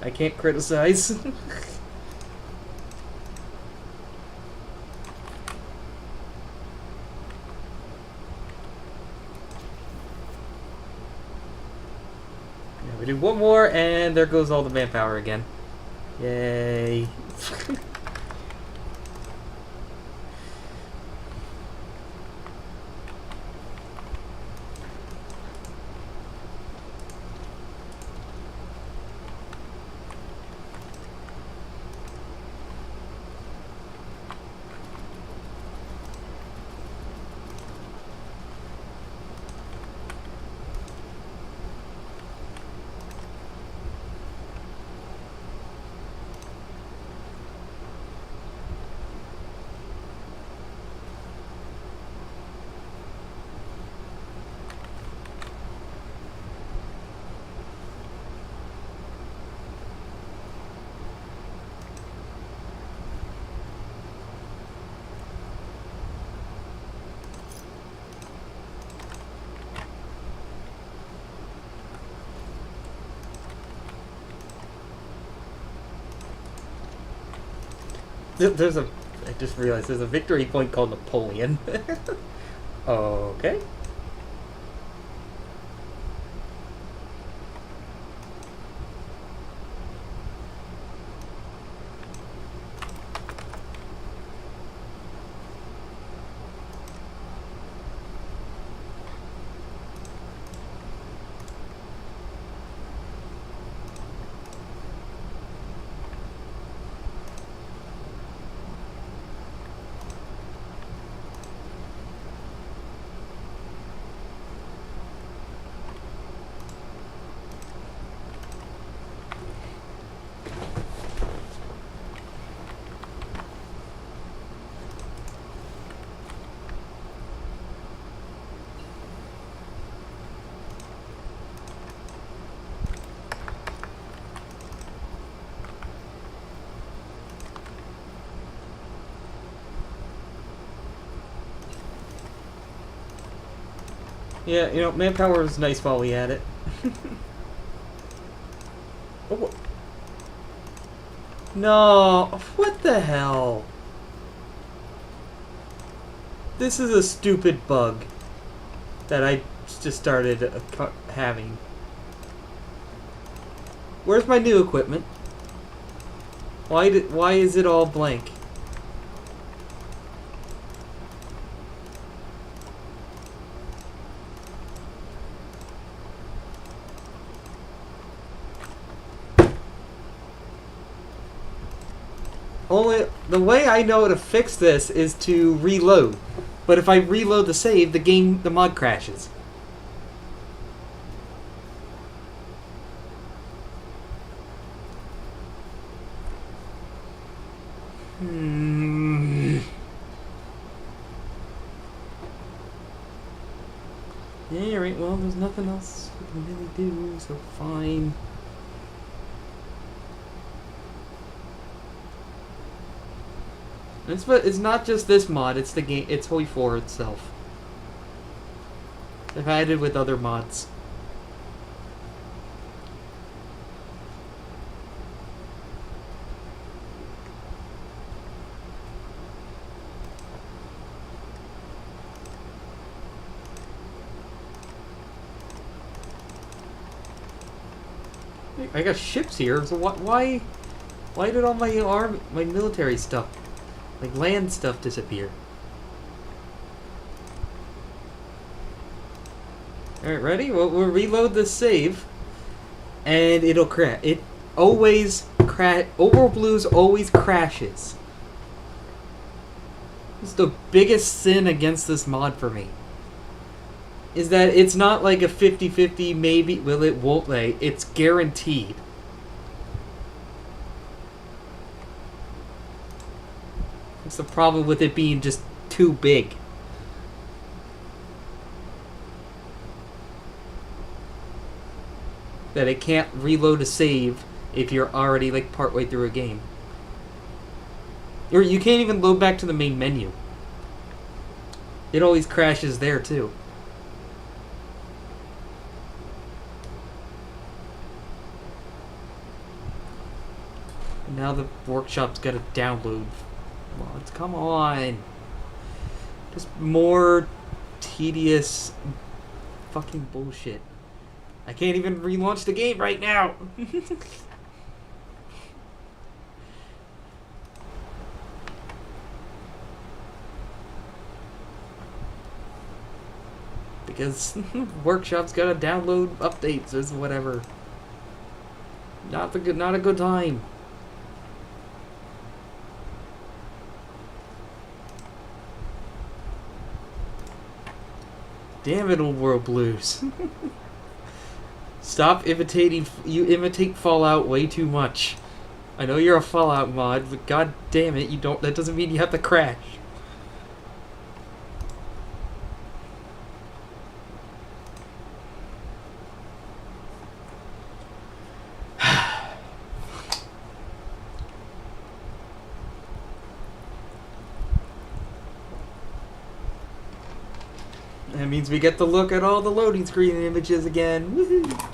I can't criticize. Yeah, we do one more, and there goes all the manpower again. Yay. There's a... I just realized there's a victory point called Napoleon. Okay. Yeah, you know, manpower was nice while we had it. Oh. No, what the hell? This is a stupid bug that I just started having. Where's my new equipment? Why is it all blank? Only the way I know to fix this is to reload. But if I reload the save, the mod crashes. Yeah, right, well, there's nothing else we can really do, so fine. It's not just this mod, it's the game, it's Hoi 4 itself. I've had it with other mods. I got ships here, so why did all my military stuff, like land stuff, disappear? Alright, ready? Well, we'll reload this save, and it'll crash. It always Overworld Blues always crashes. It's the biggest sin against this mod for me. Is that it's not like a 50-50 maybe, well it won't lay, it's guaranteed. It's the problem with it being just too big. That it can't reload a save if you're already like partway through a game. Or you can't even load back to the main menu. It always crashes there too. And now the workshop's got to download mods. Come on. Just more tedious fucking bullshit. I can't even relaunch the game right now. Because workshop's gotta download updates or whatever. Not a good time. Damn it, Overworld Blues. Stop imitating. You imitate Fallout way too much. I know you're a Fallout mod, but god damn it, you don't. That doesn't mean you have to crash. That means we get to look at all the loading screen images again. Woohoo!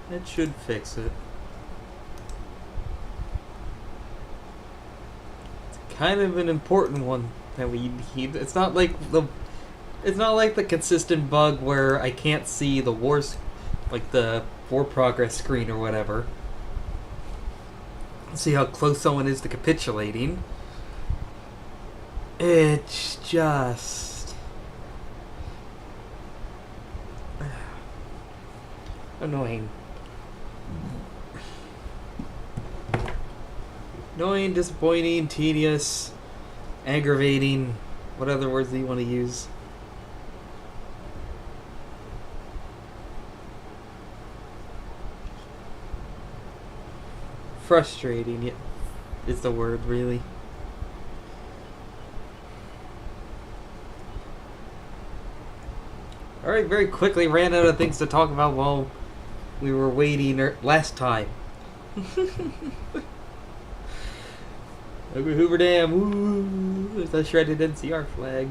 That should fix it. It's kind of an important one that we need. It's not like the consistent bug where I can't see the like the war progress screen or whatever. See how close someone is to capitulating. It's just annoying. Annoying, disappointing, tedious, aggravating, what other words do you want to use? Frustrating is the word, really. Alright, very quickly ran out of things to talk about while we were waiting last time. Over Hoover Dam, woo! There's a shredded NCR flag.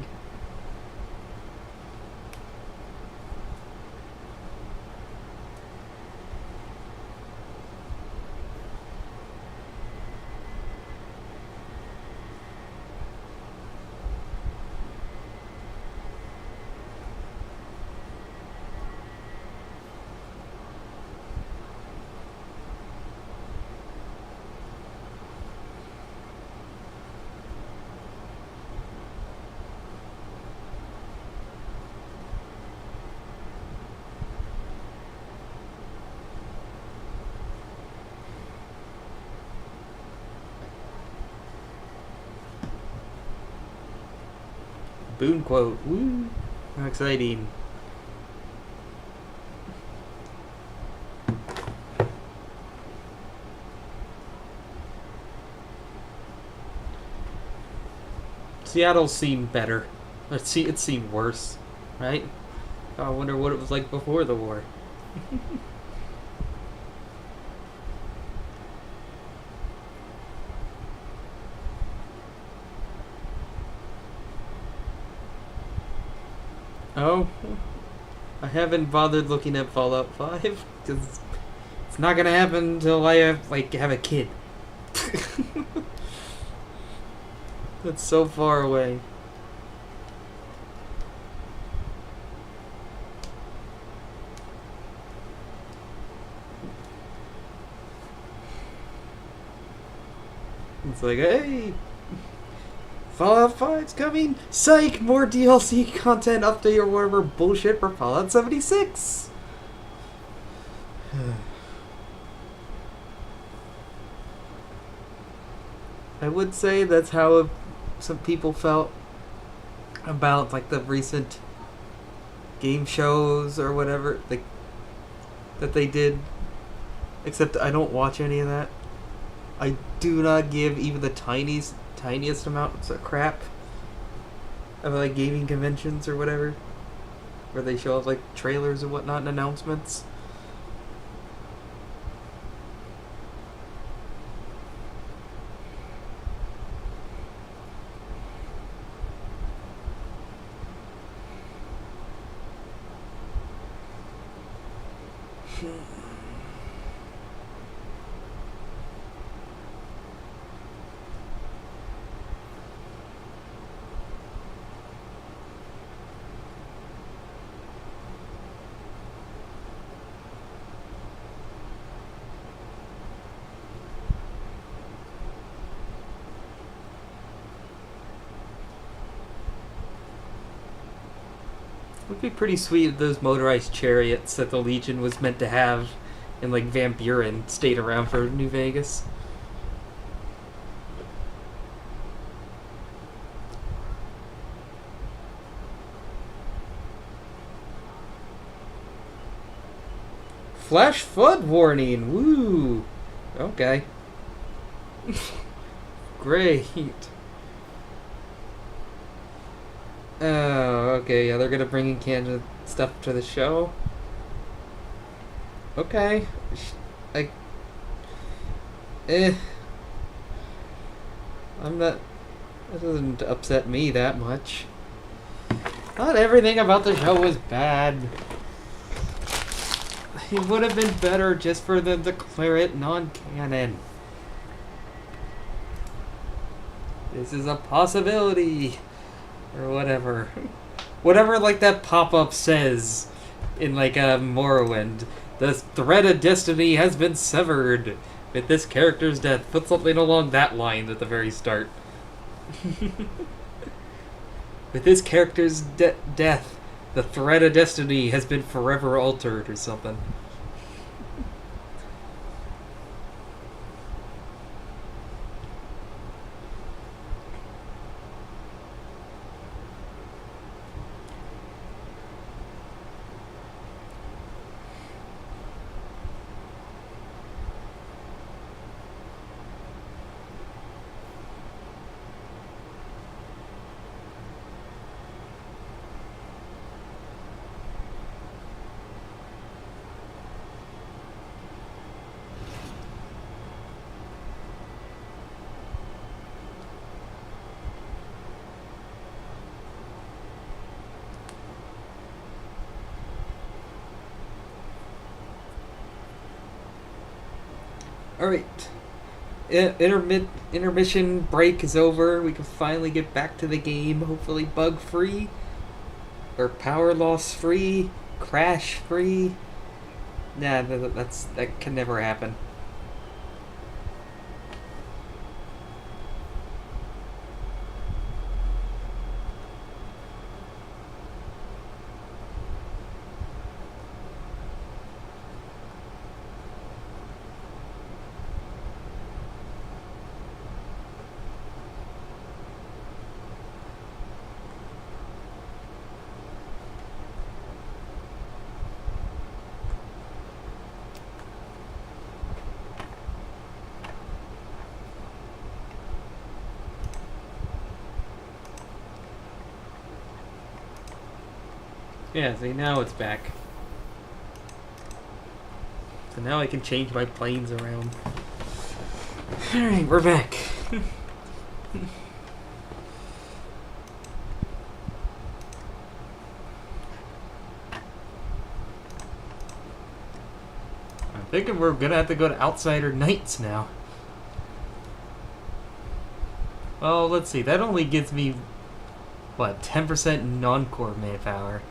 Boon quote. Woo! How exciting. Seattle's seen better. It's seen worse, right? I wonder what it was like before the war. Oh, I haven't bothered looking at Fallout 5 because it's not gonna happen until I have a kid. That's so far away. It's like, hey, Fallout 5's coming! Psych! More DLC content, update, or whatever bullshit for Fallout 76! I would say that's how some people felt about the recent game shows or whatever that they did. Except I don't watch any of that. I do not give even the tiniest amounts of crap of gaming conventions or whatever, where they show off trailers and whatnot and announcements. It would be pretty sweet if those motorized chariots that the Legion was meant to have in Van Buren stayed around for New Vegas. Flash flood warning! Woo! Okay. Great. Oh, okay, yeah, they're gonna bring in Canada stuff to the show. Okay. I'm not... That doesn't upset me that much. Not everything about the show was bad. It would have been better just for them to declare it non-canon. This is a possibility. Or whatever. Whatever that pop-up says in Morrowind. The thread of destiny has been severed with this character's death. Put something along that line at the very start. With this character's death, the thread of destiny has been forever altered or something. Alright. Intermission break is over. We can finally get back to the game. Hopefully bug free. Or power loss free. Crash free. Nah, that can never happen. Yeah, see, now it's back. So now I can change my planes around. Alright, we're back. Thinking we're gonna have to go to Outsider Knights now. Well, let's see. That only gives me, what, 10% non-core manpower.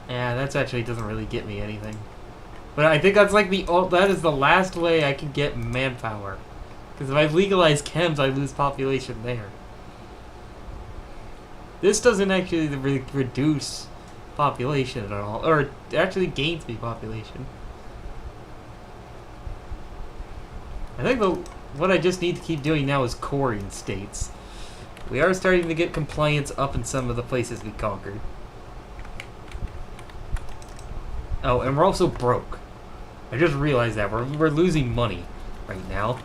Yeah, that actually doesn't really get me anything. But I think that's like that is the last way I can get manpower. Because if I legalize chems, I lose population there. This doesn't actually really reduce population at all. Or it actually gains me population. I think what I just need to keep doing now is coring states. We are starting to get compliance up in some of the places we conquered. Oh, and we're also broke. I just realized that. We're losing money right now.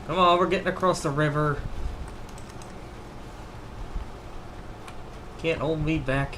Come on, we're getting across the river. Can't hold me back.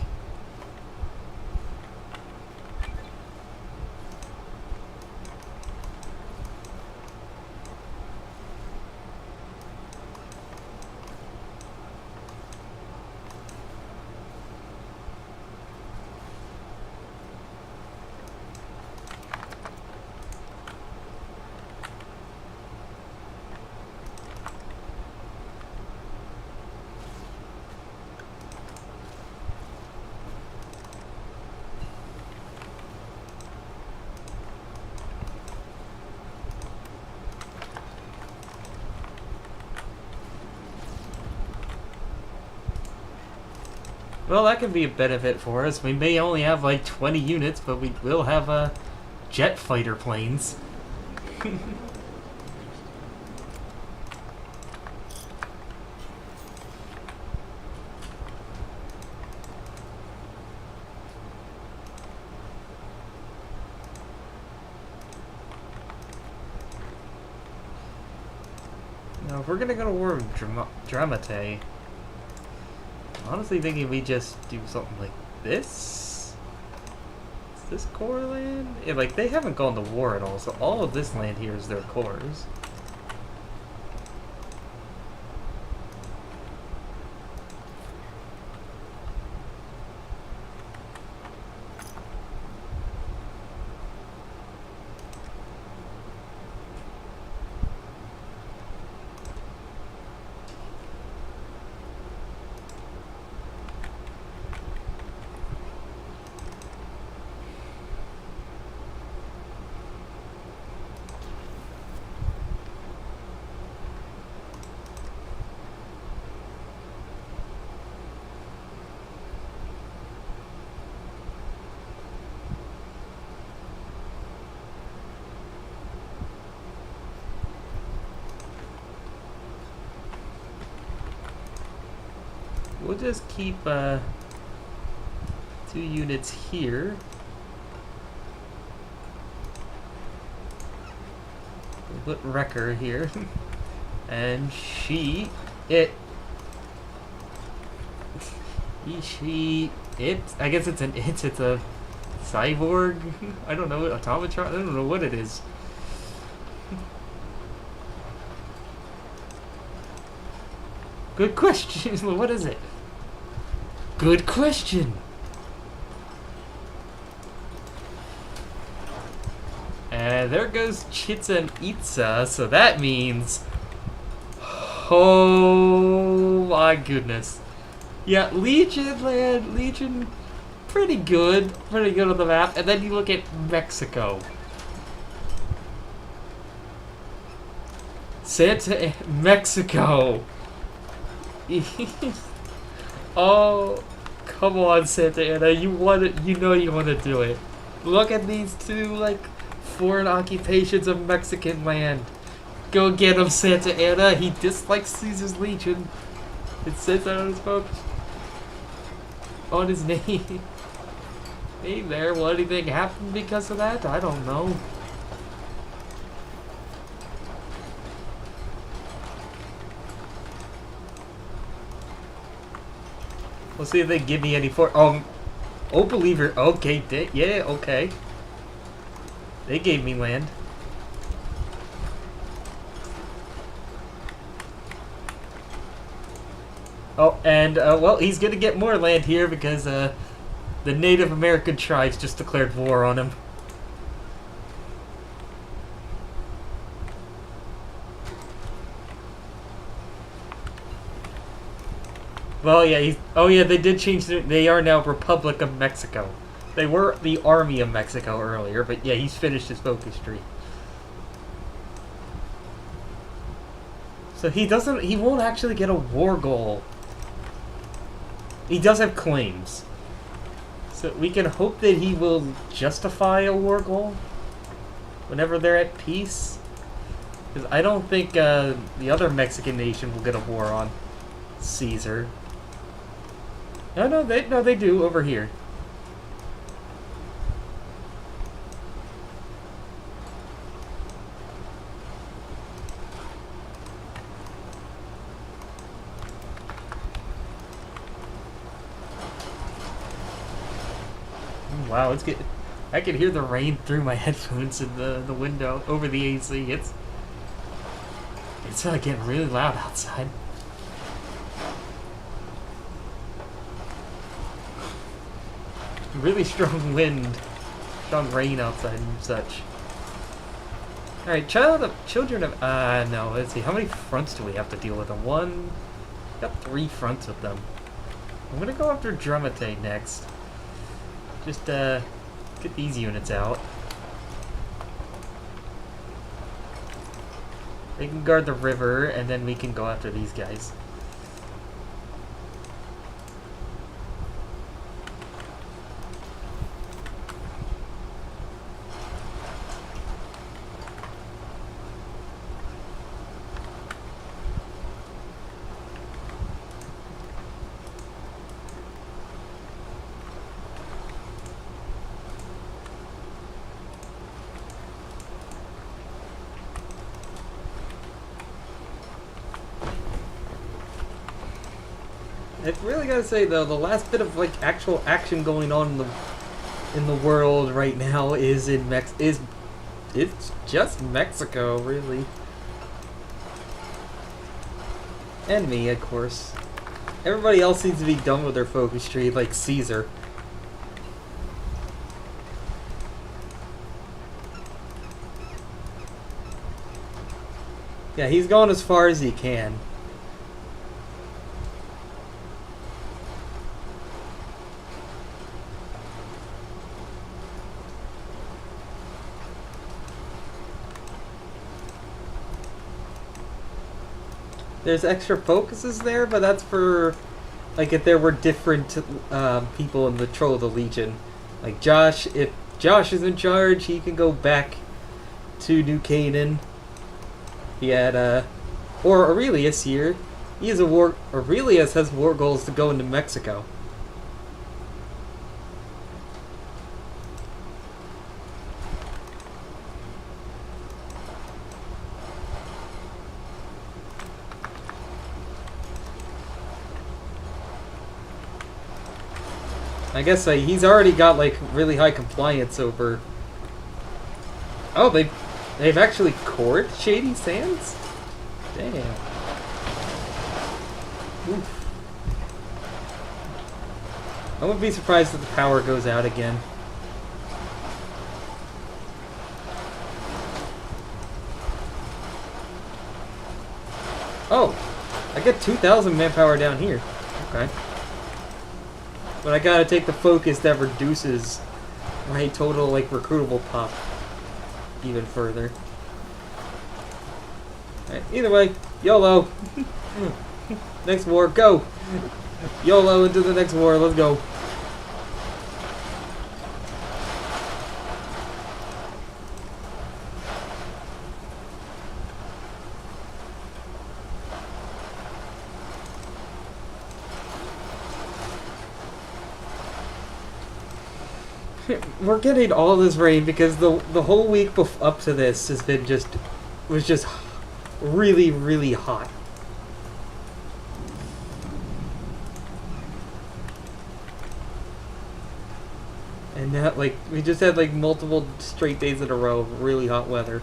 Well, that can be a benefit for us. We may only have like 20 units, but we will have jet fighter planes. Now, if we're gonna go to war with Dramate, honestly thinking we just do something like this. Is this core land? Yeah, like they haven't gone to war at all, so all of this land here is their cores. We'll just keep 2 units here. We'll put Wrecker here. And she, I guess it's a cyborg. I don't know, automatron. I don't know what it is. Good question. What is it? Good question. And there goes Chichen Itza, so that means, oh my goodness. Yeah, Legion, pretty good on the map. And then you look at Mexico. Mexico. Oh, come on, Santa Ana. You want it, you know you want to do it. Look at these 2 like foreign occupations of Mexican land. Go get him, Santa Ana. He dislikes Caesar's Legion. It says that on his book. On his name. Hey there, will anything happen because of that? I don't know. We'll see if they give me any oh, believer. Okay, yeah, okay. They gave me land. Oh, and, well, he's gonna get more land here because, the Native American tribes just declared war on him. Well, yeah, oh yeah, they did change they are now Republic of Mexico. They were the Army of Mexico earlier, but yeah, he's finished his focus tree. So he won't actually get a war goal. He does have claims. So we can hope that he will justify a war goal whenever they're at peace. Because I don't think the other Mexican nation will get a war on Caesar. No, they do over here. Wow, it's good. I can hear the rain through my headphones in the window over the AC. It's getting really loud outside. Really strong wind, strong rain outside and such. Alright, children of, no, let's see, how many fronts do we have to deal with? Got 3 fronts with them. I'm gonna go after Drumate next. Just, get these units out. They can guard the river, and then we can go after these guys. I really gotta say though, the last bit of like actual action going on in the world right now is it's just Mexico, really, and me, of course. Everybody else seems to be done with their focus tree, like Caesar. Yeah, he's gone as far as he can. There's extra focuses there, but that's for, like, if there were different people in the Troll of the Legion. Like Josh, if Josh is in charge, he can go back to New Canaan. He had, or Aurelius here. Aurelius has war goals to go into Mexico. I guess he's already got like really high compliance over. Oh, they've actually cored Shady Sands? Damn. Oof. I wouldn't be surprised if the power goes out again. Oh, I get 2,000 manpower down here. Okay. But I gotta take the focus that reduces my total, like, recruitable pop even further. Alright, either way, YOLO! Next war, go! YOLO into the next war, let's go! We're getting all this rain because the whole week up to this has been was just really, really hot. And now, like, we just had like multiple straight days in a row of really hot weather.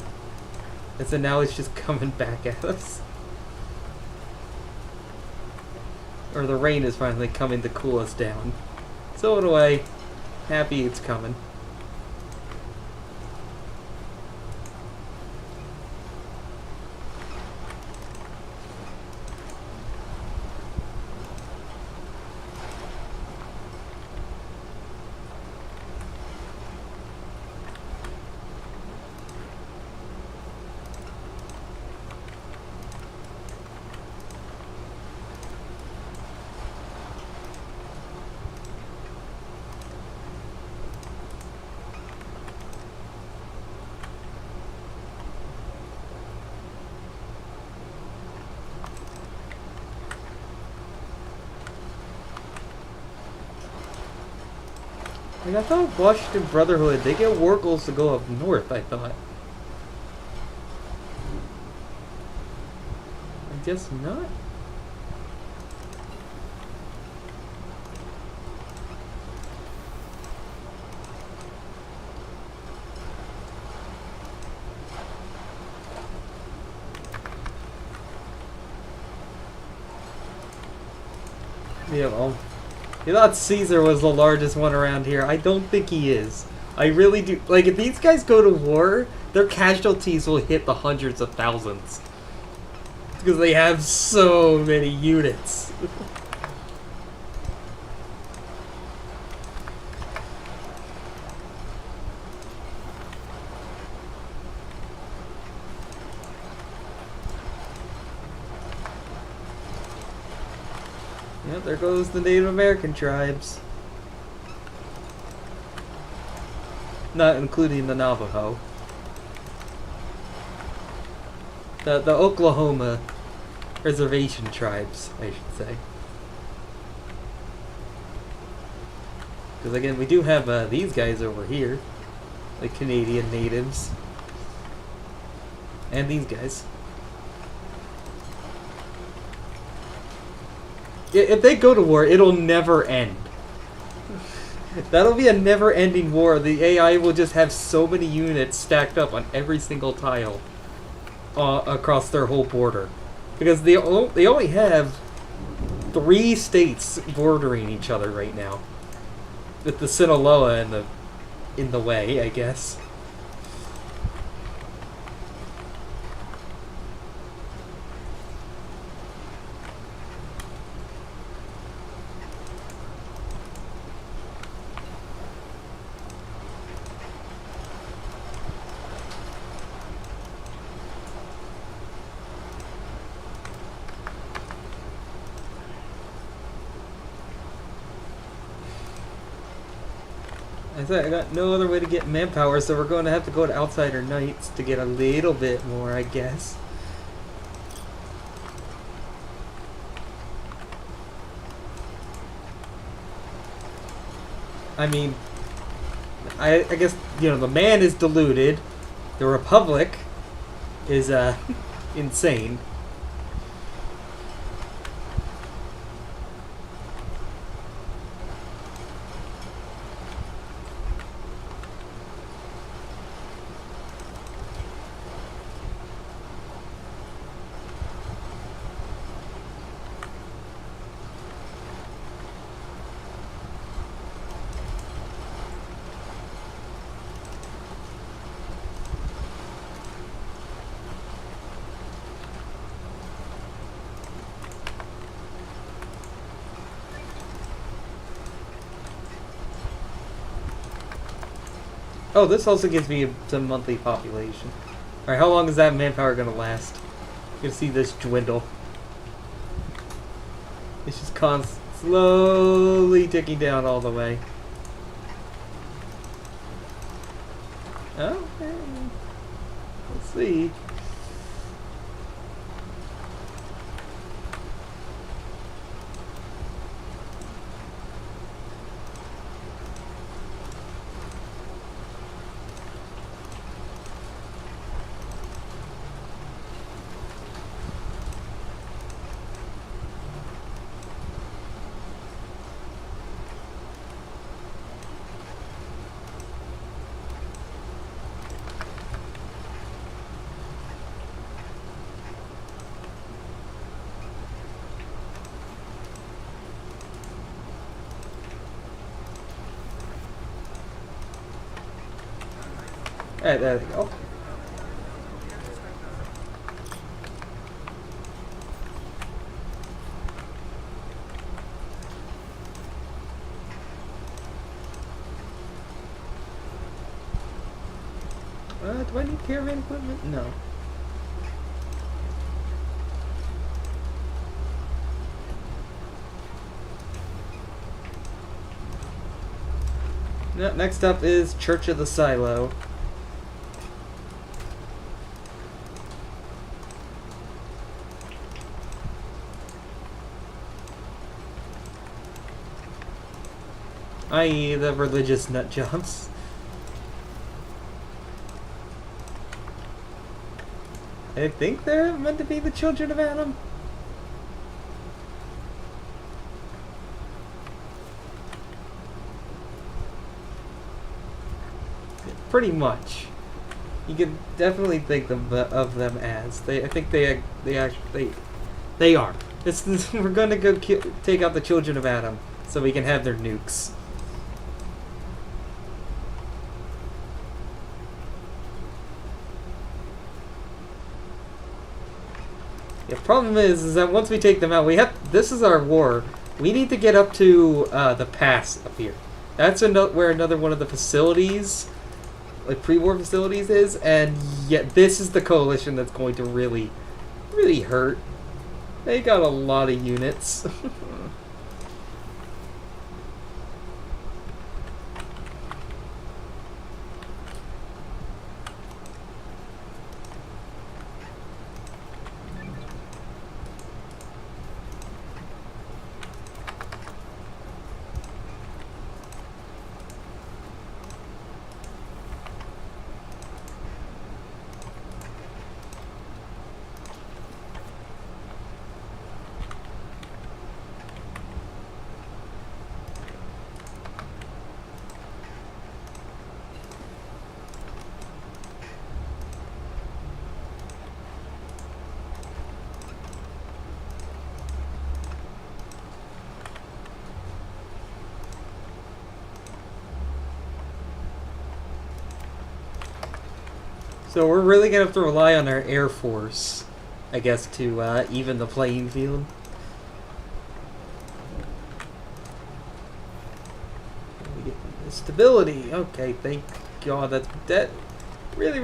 And so now it's just coming back at us. Or the rain is finally coming to cool us down. So in a way, happy it's coming. Like, I thought Washington Brotherhood, they get war goals to go up north, I thought. I guess not. Yeah, well, you thought Caesar was the largest one around here. I don't think he is. I really do. Like, if these guys go to war, their casualties will hit the hundreds of thousands. Because they have so many units. Yep, there goes the Native American tribes. Not including the Navajo. The Oklahoma reservation tribes, I should say. Because again, we do have these guys over here. The Canadian natives. And these guys. If they go to war, it'll never end. That'll be a never-ending war. The AI will just have so many units stacked up on every single tile across their whole border. Because they only have 3 states bordering each other right now. With the Sinaloa in the way, I guess. I got no other way to get manpower, so we're going to have to go to Outsider Knights to get a little bit more, I guess. I mean, I guess, you know, the man is deluded. The Republic is, insane. Oh, this also gives me some monthly population. Alright, how long is that manpower gonna last? You're gonna see this dwindle. It's just slowly ticking down all the way. Okay. Let's see. There we go. Do I need caravan equipment? No. No, next up is Church of the Silo. I.e. the religious nut jobs. I think they're meant to be the children of Adam. Pretty much. You can definitely think of them as. I think they are. We're gonna go take out the children of Adam so we can have their nukes. The problem is that once we take them out, this is our war. We need to get up to the pass up here. That's where another one of the facilities, like pre-war facilities, is, and yet this is the coalition that's going to really, really hurt. They got a lot of units. So we're really going to have to rely on our Air Force, I guess, to even the playing field. We get stability. Okay, thank God. That really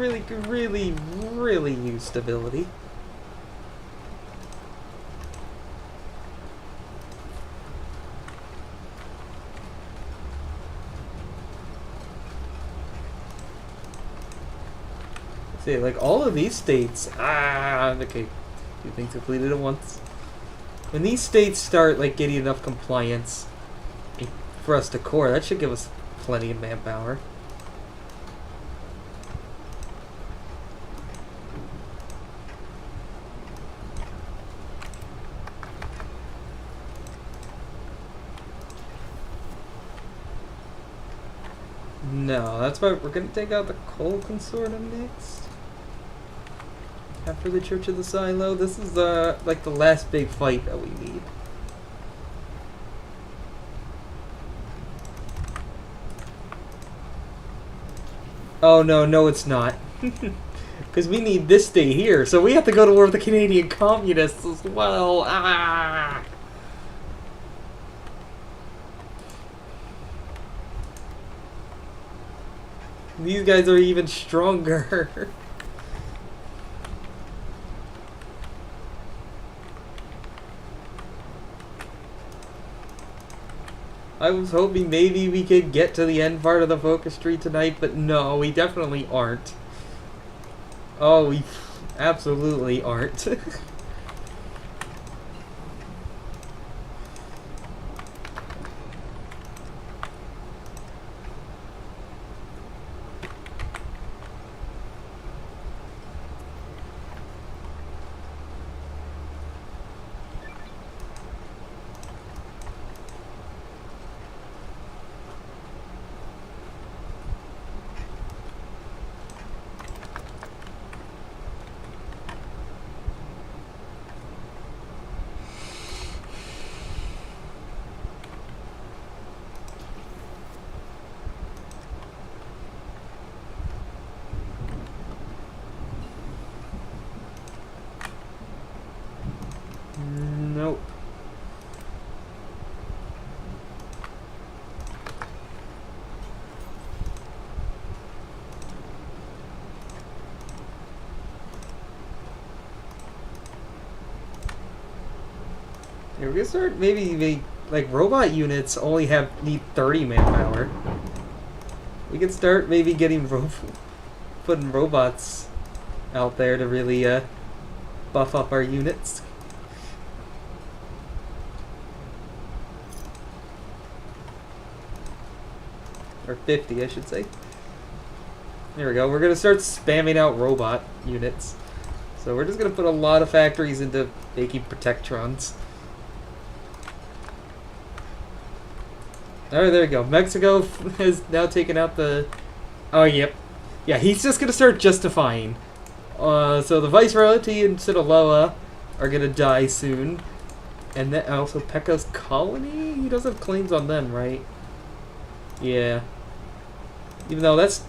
use stability. See, like all of these states, okay, 2 things completed at once. When these states start like getting enough compliance for us to core, that should give us plenty of manpower. No, that's why we're gonna take out the coal consortium next. After the Church of the Silo, this is like the last big fight that we need. Oh no, it's not. Because we need this state here, so we have to go to war with the Canadian Communists as well. These guys are even stronger. I was hoping maybe we could get to the end part of the focus tree tonight, but no, we definitely aren't. Oh, we absolutely aren't. We're gonna start maybe like robot units only need 30 manpower. We could start maybe getting putting robots out there to really buff up our units. Or 50, I should say. There we go. We're gonna start spamming out robot units. So we're just gonna put a lot of factories into making Protectrons. Alright, there we go. Mexico has now taken out the... Oh, yep. Yeah, he's just gonna start justifying. So the Viceroyalty and Sinaloa are gonna die soon. And then also Pekka's colony? He doesn't have claims on them, right? Yeah. Even though it's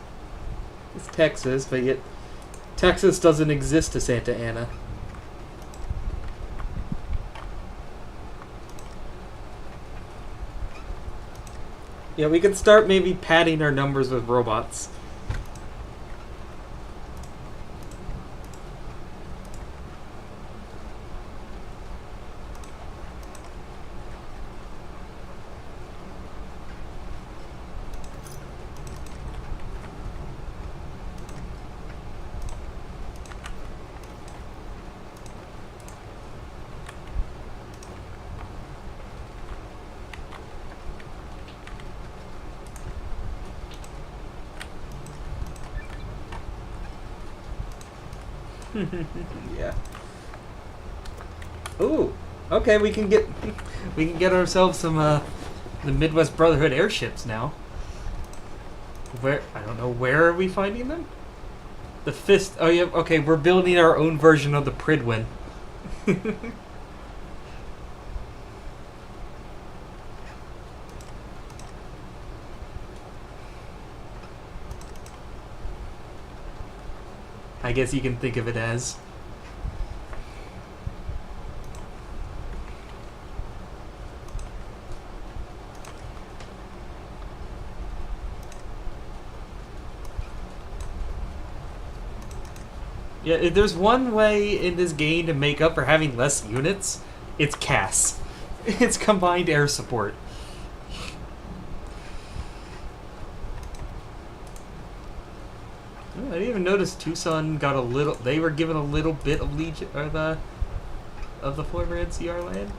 Texas, but yet Texas doesn't exist to Santa Ana. Yeah, we could start maybe padding our numbers with robots. Yeah. Ooh. Okay, we can get ourselves some the Midwest Brotherhood airships now. Where I don't know, where are we finding them? The Fist. Oh yeah. Okay, we're building our own version of the Pridwin. I guess you can think of it as. Yeah, if there's one way in this game to make up for having less units, it's CAS. It's Combined Air Support. I didn't even notice Tucson got a little. They were given a little bit of Legion or the former NCR land.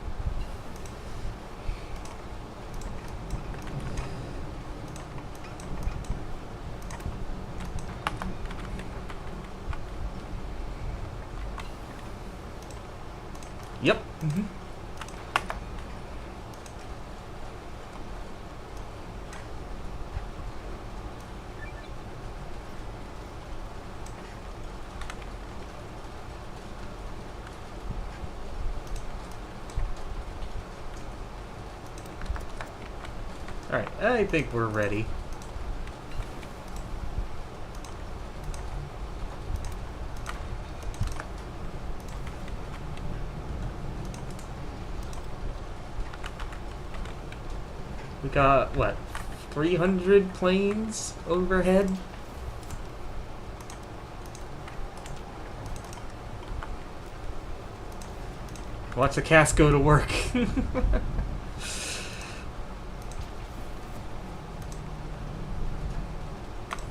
Yep. Mm-hmm. Alright, I think we're ready. We got, what, 300 planes overhead? Watch the cast go to work.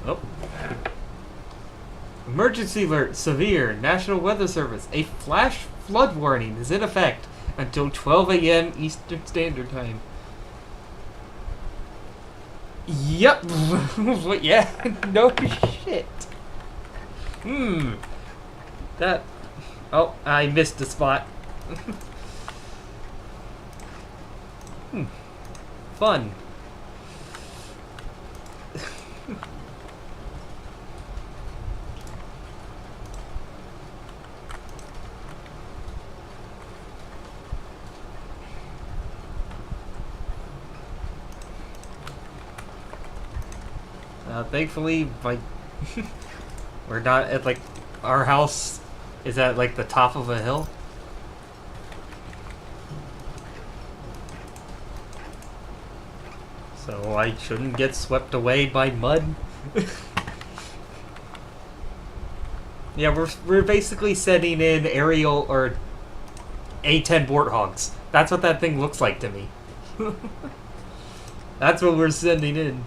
Oh. Emergency alert, severe. National Weather Service. A flash flood warning is in effect until 12 a.m. Eastern Standard Time. Yep. Yeah. No shit. That. Oh, I missed a spot. Fun. Thankfully, like, we're not at, like, our house is at, like, the top of a hill. So I shouldn't get swept away by mud. Yeah, we're basically setting in aerial or A-10 warthogs. That's what that thing looks like to me. That's what we're sending in.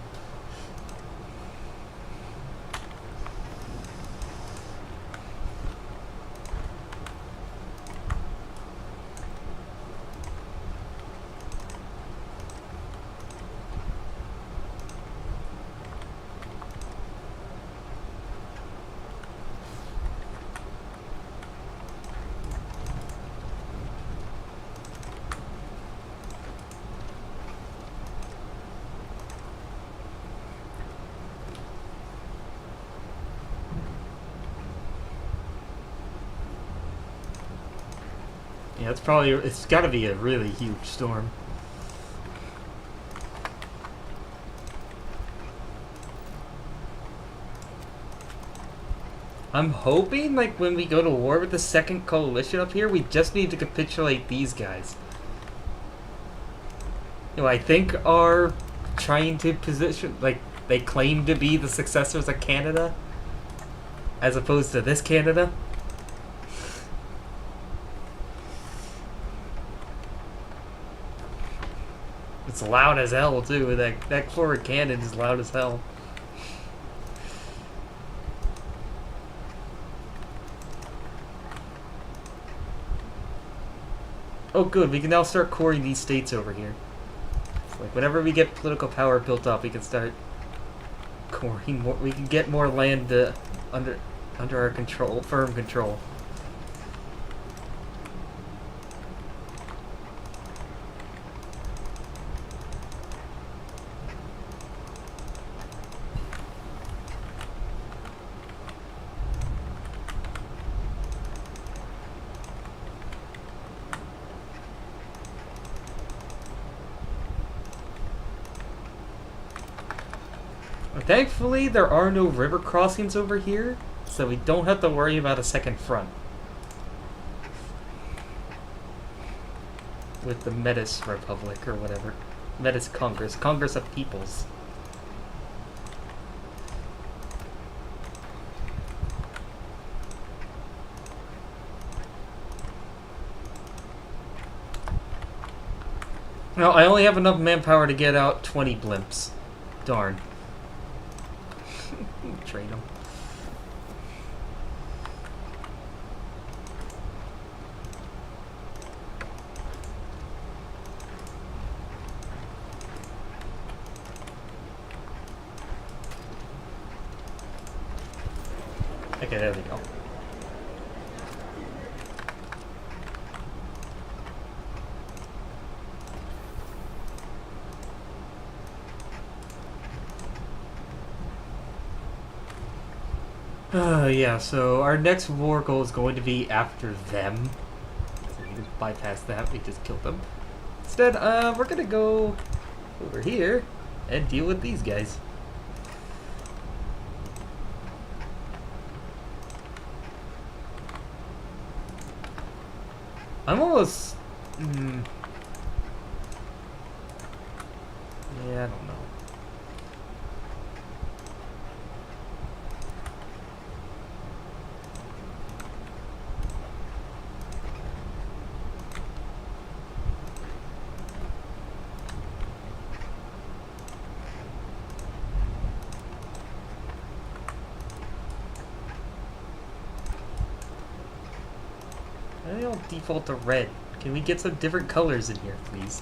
Yeah, it's gotta be a really huge storm. I'm hoping, like, when we go to war with the second coalition up here, we just need to capitulate these guys. You know, I think are trying to position, like, they claim to be the successors of Canada, as opposed to this Canada. It's loud as hell too. That forward cannon is loud as hell. Oh good, we can now start coring these states over here. Like whenever we get political power built up, we can start coring more. We can get more land under our control, firm control. Thankfully, there are no river crossings over here, so we don't have to worry about a second front. With the Metis Republic, or whatever. Metis Congress. Congress of Peoples. No, I only have enough manpower to get out 20 blimps. Darn. Trade them. Okay, there we go. Yeah, so our next war goal is going to be after them. So we just bypass that, we just killed them. Instead, we're gonna go over here and deal with these guys. I'm almost... yeah, I don't know. They all default to red. Can we get some different colors in here, please?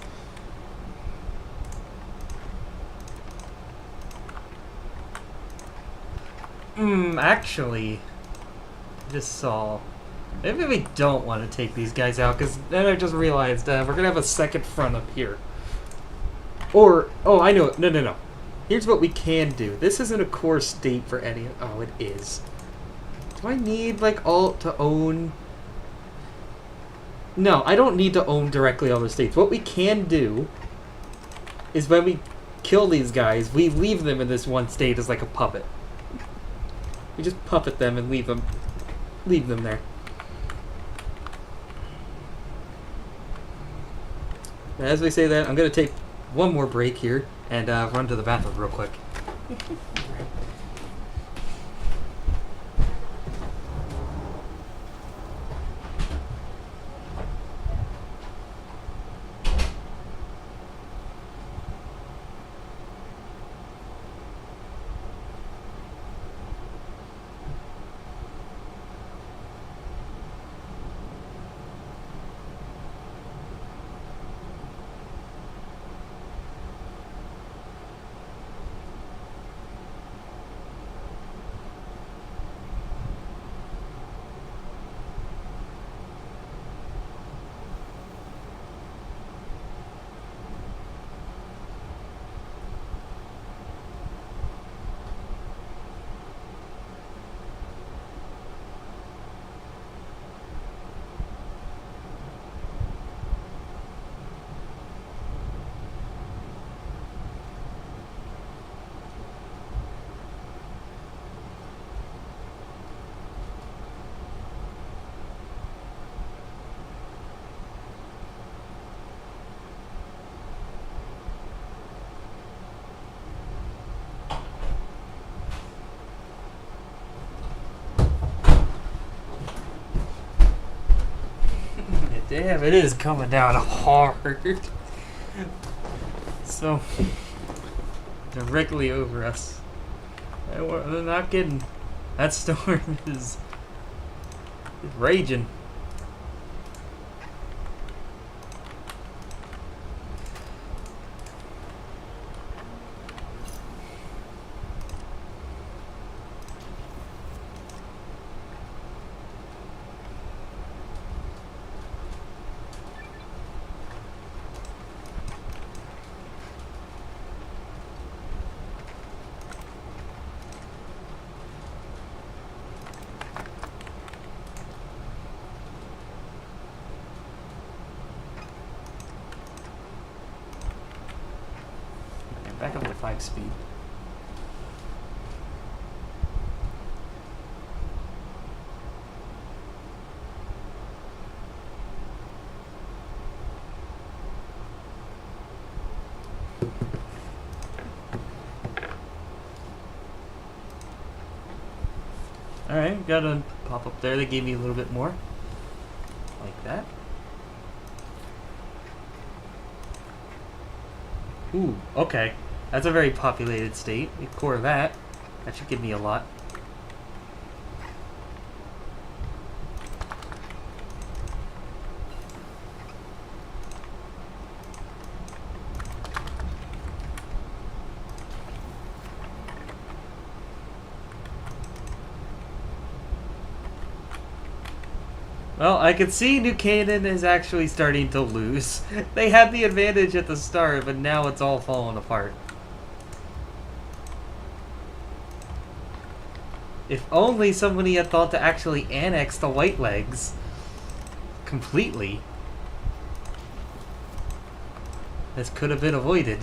Actually, I just saw. Maybe we don't want to take these guys out, because then I just realized we're going to have a second front up here. Or, oh, I know. No. Here's what we can do. This isn't a core state for any. Oh, it is. Do I need, like, all to own? No, I don't need to own directly all the states. What we can do is when we kill these guys, we leave them in this one state as like a puppet. We just puppet them and leave them there. As we say that, I'm going to take one more break here and run to the bathroom real quick. Damn, it is coming down hard. So, directly over us. They're not kidding. That storm is raging. Back up to 5 speed. Alright, got a pop up there. They gave me a little bit more. Like that. Ooh, okay. That's a very populated state. We core that. That should give me a lot. Well, I can see New Canaan is actually starting to lose. They had the advantage at the start, but now it's all falling apart. If only somebody had thought to actually annex the White Legs completely. This could have been avoided.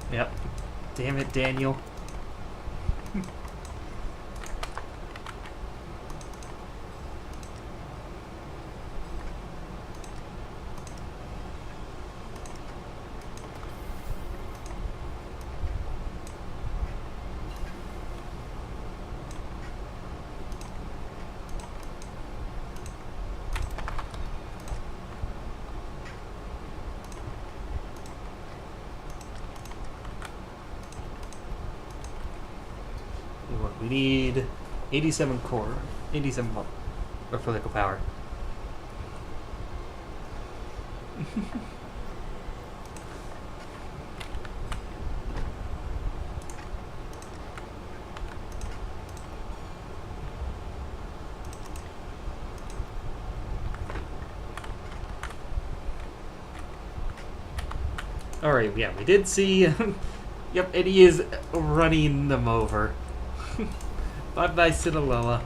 Yep. Damn it, Daniel. We need 87 core, 87 more, or political power. Alright, yeah, we did see. Yep, and he is running them over. Bye-bye, Sinaloa.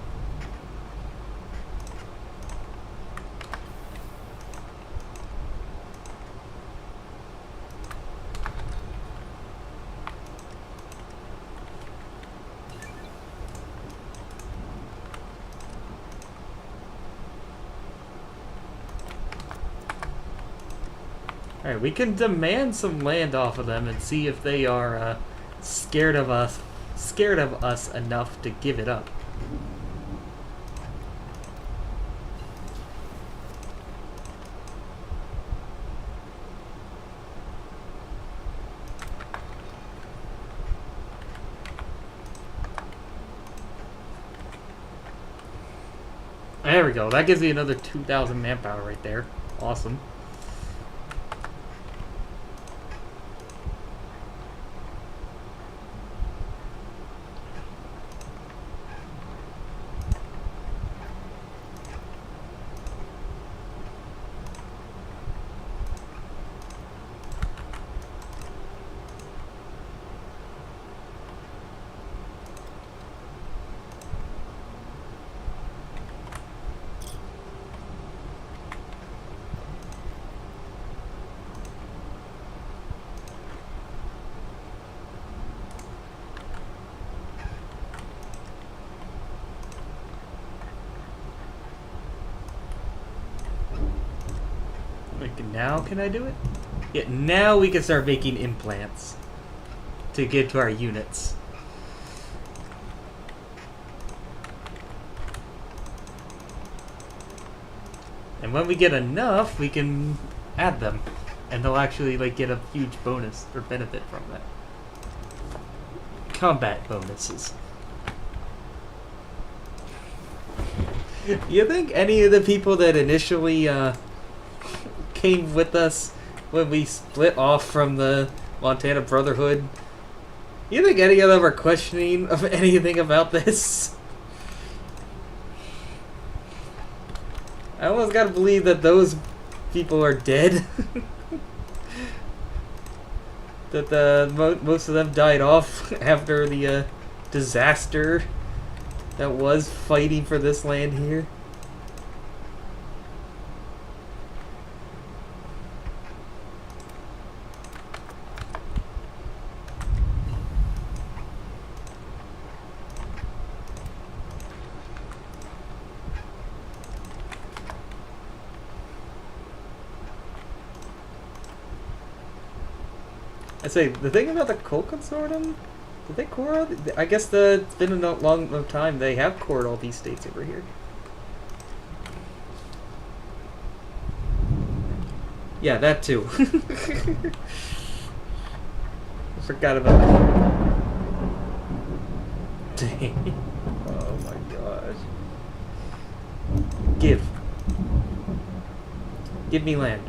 Alright, we can demand some land off of them and see if they are scared of us enough to give it up. There we go. That gives me another 2,000 manpower right there. Awesome. Now can I do it? Yeah, now we can start making implants to get to our units. And when we get enough, we can add them. And they'll actually like get a huge bonus or benefit from that. Combat bonuses. You think any of the people that initially came with us when we split off from the Montana Brotherhood, you think any of them are questioning of anything about this? I almost gotta believe that those people are dead. That most of them died off after the disaster that was fighting for this land here. I say, the thing about the Coal Consortium, did they core? I guess it's been a long time. They have cored all these states over here. Yeah, that too. I forgot about that. Dang. Oh my gosh. Give. Give me land.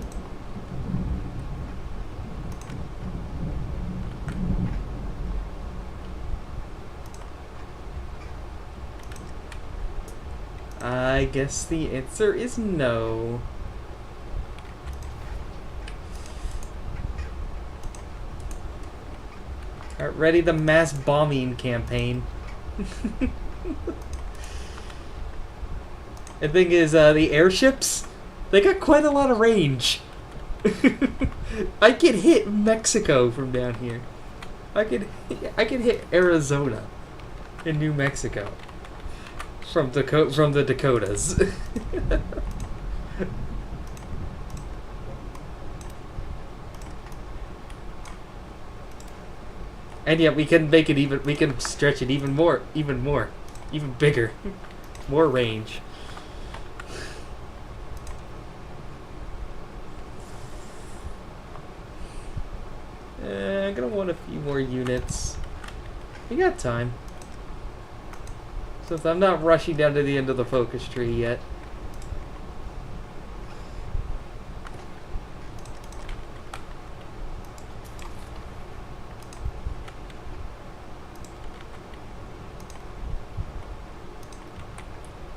I guess the answer is no. Alright, ready the mass bombing campaign. The thing is, the airships, they got quite a lot of range. I can hit Mexico from down here. I can hit Arizona and New Mexico. From the Dakotas. And yet we can make it even, we can stretch it even more, even bigger. More range. I'm gonna want a few more units. We got time. Since I'm not rushing down to the end of the focus tree yet.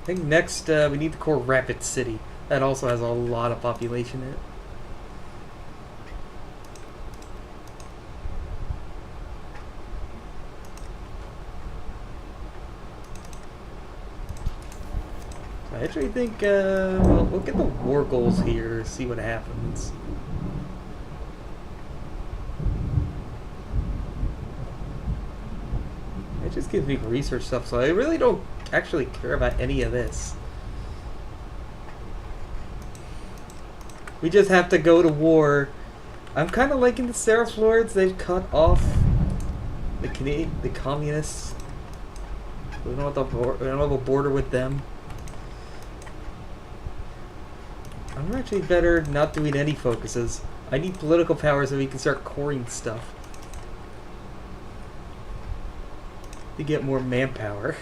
I think next we need to core Rapid City. That also has a lot of population in it. I actually think, well, we'll get the war goals here, see what happens. It just gives me research stuff, so I really don't actually care about any of this. We just have to go to war. I'm kind of liking the Seraph Lords. They've cut off the communists. We don't have a border with them. I'm actually better not doing any focuses. I need political power so we can start coring stuff. To get more manpower.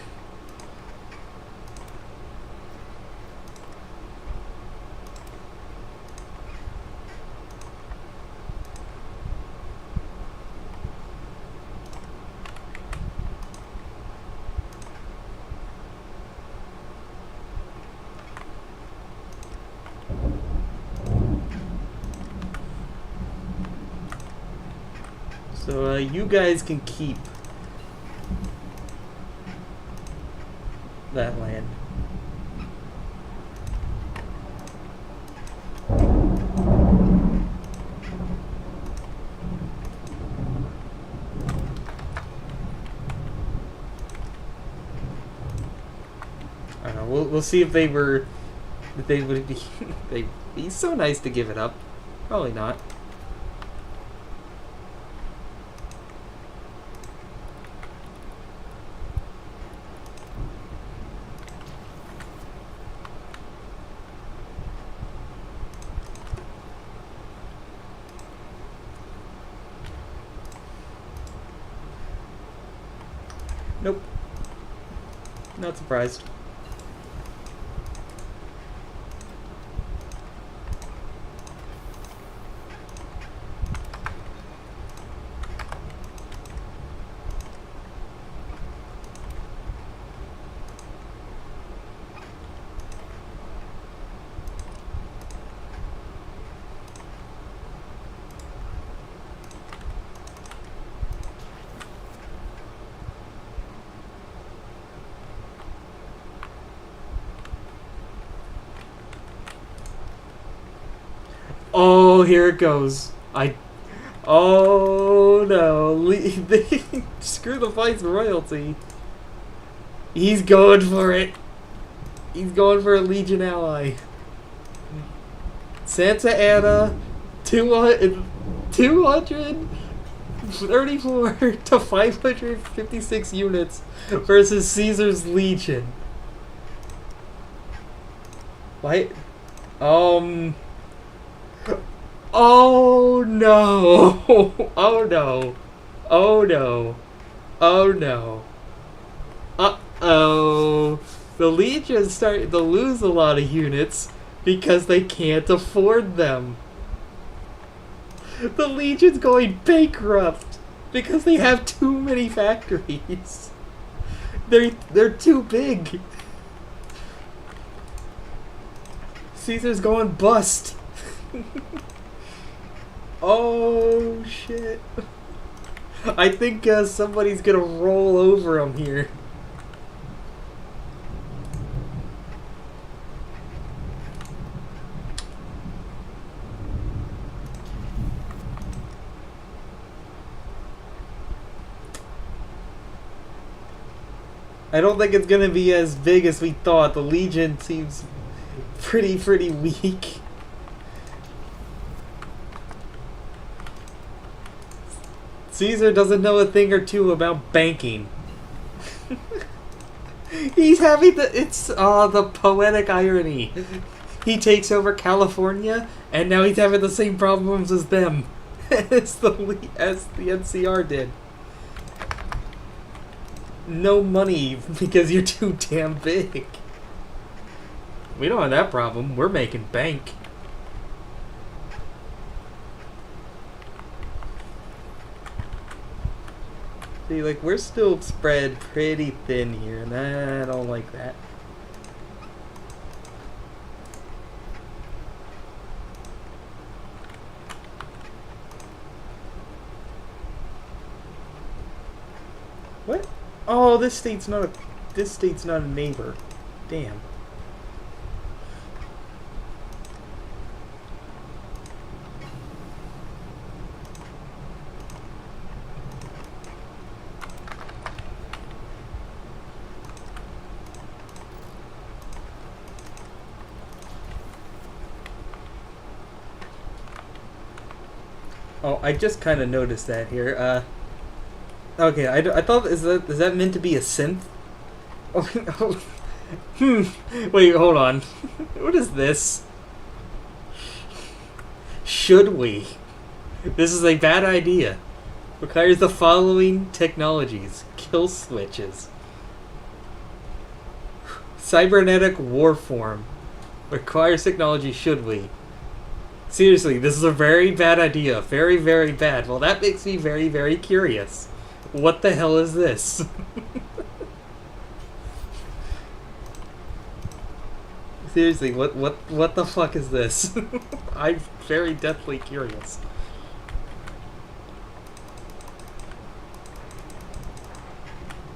So you guys can keep that land. I don't know. We'll see if they would be they'd be so nice to give it up. Probably not. Nope. Not surprised. Oh, here it goes. Oh no. Screw the Vice royalty. He's going for it. He's going for a Legion ally. Santa Ana, 234 to 556 units versus Caesar's Legion. Why? Oh no! Oh no! Oh no! Oh no! Uh-oh! The Legion's starting to lose a lot of units because they can't afford them. The Legion's going bankrupt because they have too many factories. They're too big. Caesar's going bust. Oh shit. I think somebody's gonna roll over him here. I don't think it's gonna be as big as we thought. The Legion seems pretty weak. Caesar doesn't know a thing or two about banking. He's having it's the poetic irony. He takes over California, and now he's having the same problems as them, as the NCR did. No money because you're too damn big. We don't have that problem. We're making bank. See, like, we're still spread pretty thin here, and I don't like that. What? Oh, this state's not a neighbor. Damn. Oh, I just kind of noticed that here. Okay, I thought, is that meant to be a synth? Oh, wait, hold on. What is this? Should we? This is a bad idea. Requires the following technologies. Kill switches. Cybernetic warform. Requires technology, should we? Seriously, this is a very bad idea. Very, very bad. Well, that makes me very, very curious. What the hell is this? Seriously, what the fuck is this? I'm very deathly curious.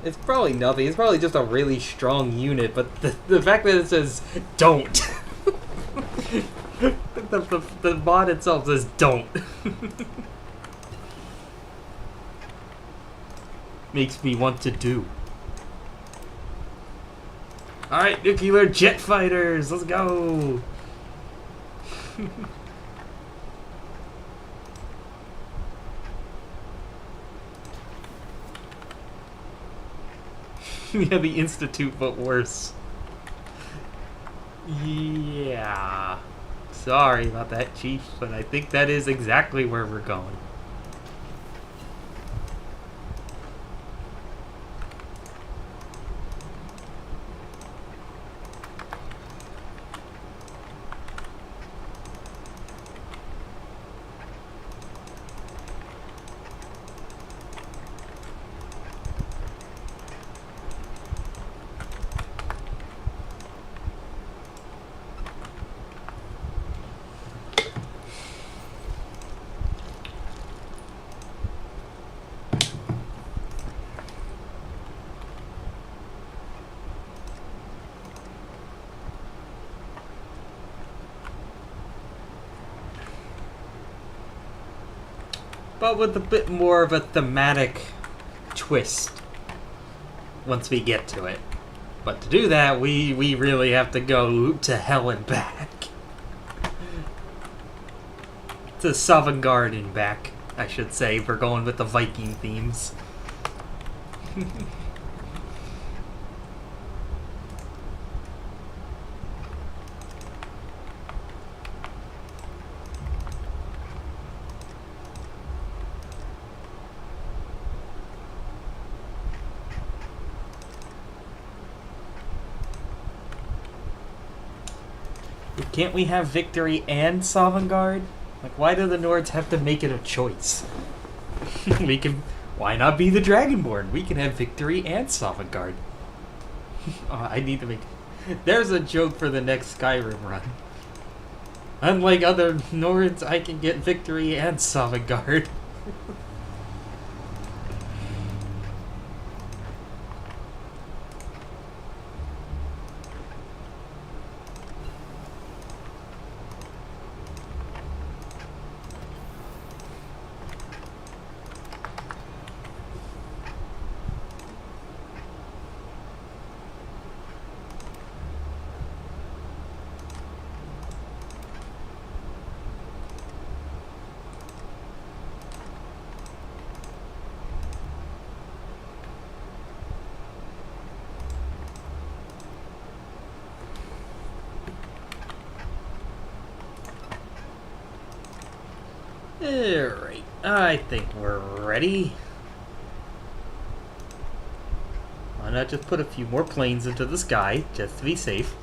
It's probably nothing. It's probably just a really strong unit, but the fact that it says don't. The mod itself says don't. Makes me want to do. Alright, nuclear jet fighters, let's go! Yeah, the Institute, but worse. Yeah. Sorry about that, Chief, but I think that is exactly where we're going. But with a bit more of a thematic twist once we get to it. But to do that, we really have to go to hell and back. To Sovngarde and back, I should say. We're going with the Viking themes. Can't we have victory and Sovngarde? Like, why do the Nords have to make it a choice? We can... Why not be the Dragonborn? We can have victory and Sovngarde. Oh, I need to make... There's a joke for the next Skyrim run. Unlike other Nords, I can get victory and Sovngarde. Alright, I think we're ready. Why not just put a few more planes into the sky, just to be safe.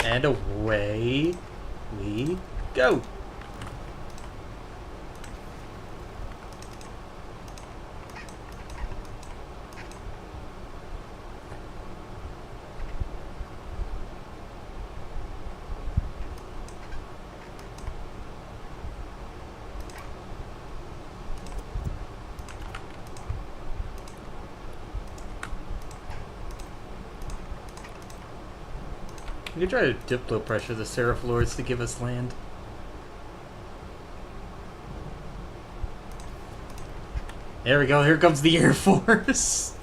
And away we go. We could try to diplo pressure the Seraph Lords to give us land. There we go, here comes the Air Force!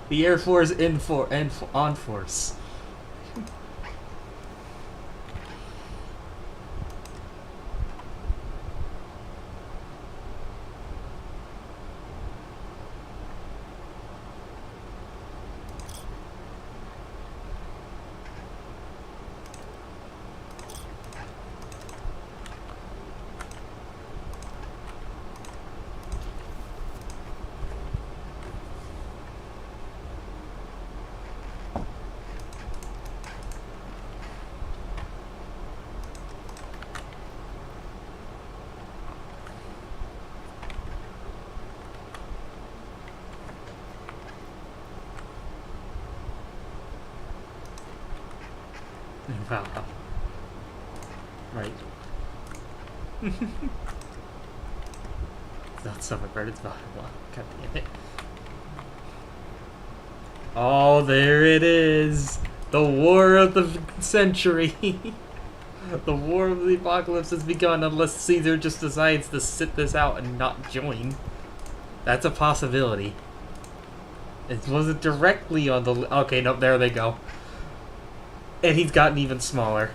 The Air Force on force. Wow. Right. It's not Summerbird, it's Valhalla. God damn it. Oh, there it is! The war of the century! The war of the apocalypse has begun unless Caesar just decides to sit this out and not join. That's a possibility. It wasn't directly on the... Okay, nope, there they go. And he's gotten even smaller.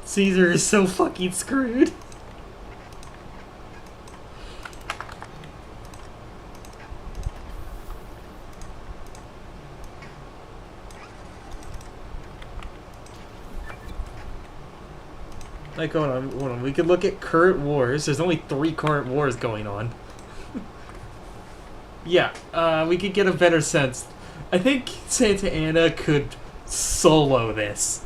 Caesar is so fucking screwed. Like, hold on. We could look at current wars. There's only 3 current wars going on. Yeah, we could get a better sense. I think Santa Anna could solo this.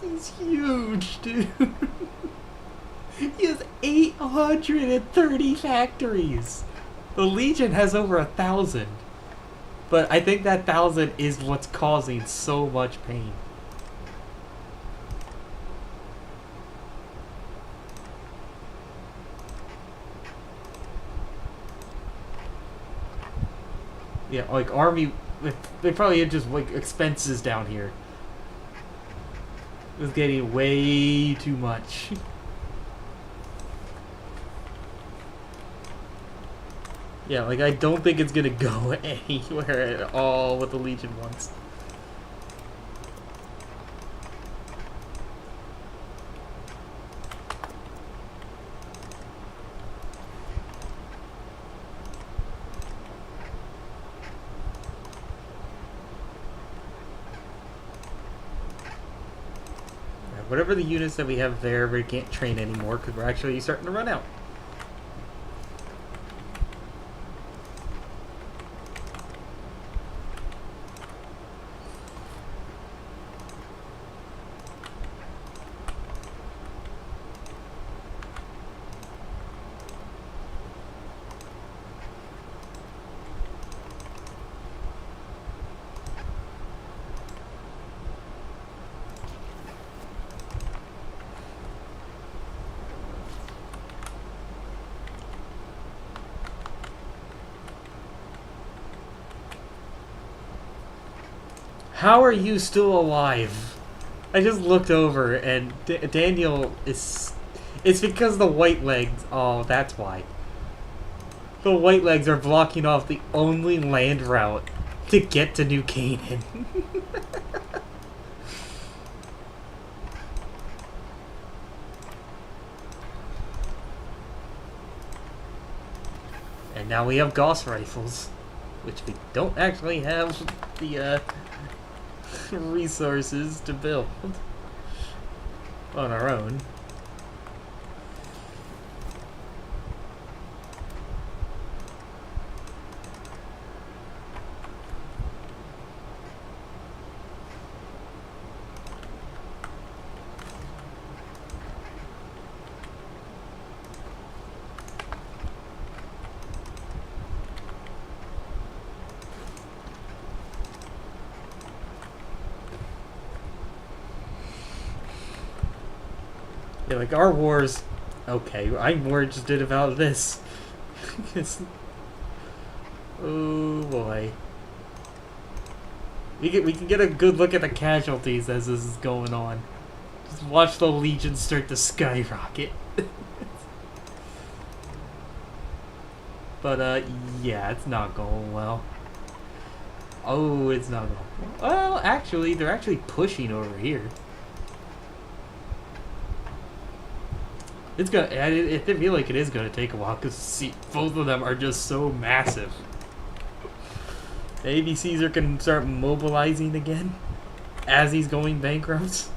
He's huge, dude. He has 830 factories. The Legion has over 1,000. But I think that 1,000 is what's causing so much pain. Yeah, like army, they probably had just like expenses down here. It was getting way too much. Yeah, like I don't think it's gonna go anywhere at all with the Legion ones. Whatever the units that we have there, we can't train anymore because we're actually starting to run out. How are you still alive? I just looked over and Daniel is... It's because the white legs... Oh, that's why. The white legs are blocking off the only land route to get to New Canaan. And now we have Gauss rifles, which we don't actually have the resources to build on our own. Yeah, like our wars. Okay, I'm more interested about this. Oh boy. We can get a good look at the casualties as this is going on. Just watch the Legion start to skyrocket. But yeah, it's not going well. Oh, it's not going well. Well, actually, they're actually pushing over here. It's gonna. I feel like it is gonna take a while because both of them are just so massive. Maybe Caesar can start mobilizing again as he's going bankrupt.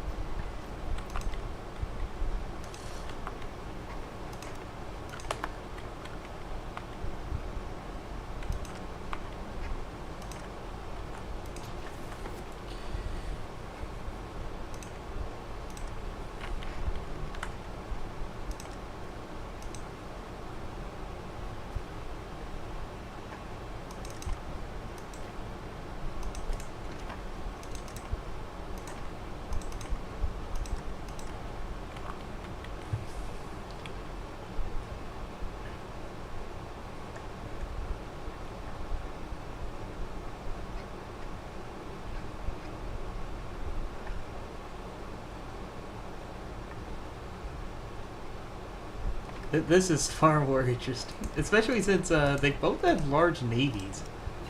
This is far more interesting, especially since they both have large navies.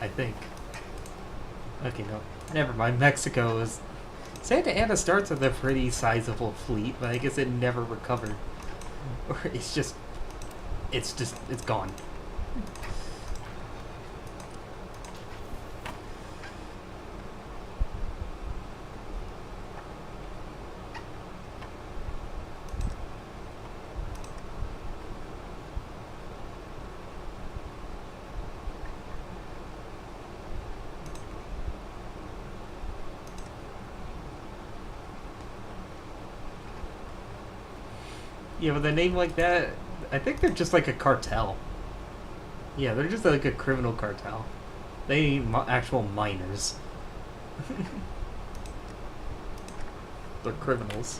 I think. Okay, no. Never mind. Mexico is... Santa Ana starts with a pretty sizable fleet, but I guess it never recovered. Or it's just... It's gone. Yeah, with a name like that, I think they're just like a cartel. Yeah, they're just like a criminal cartel. They ain't actual miners. They're criminals.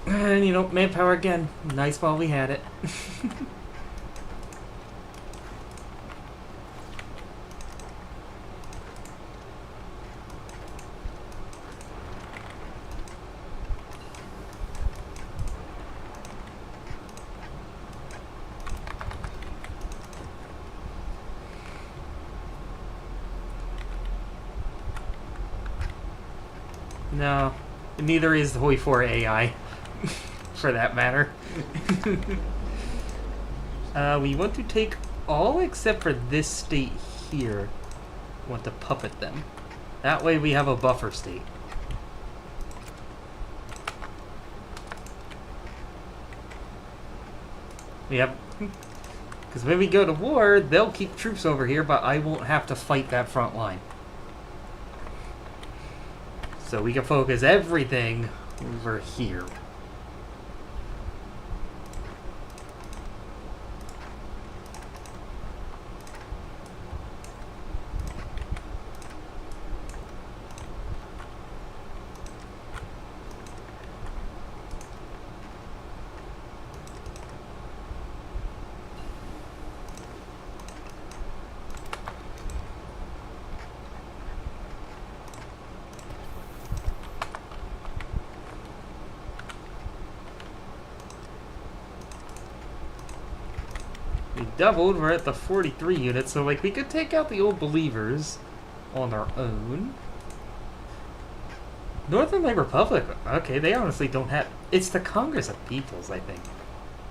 And, you know, manpower again. Nice while we had it. No, neither is the Hoi 4 AI, for that matter. We want to take all except for this state here. We want to puppet them. That way we have a buffer state. We have... Because when we go to war, they'll keep troops over here, but I won't have to fight that front line. So we can focus everything over here. We doubled, we're at the 43 units, so like we could take out the old believers on our own. Northern Light Republic, okay, they honestly don't have... It's the Congress of Peoples, I think,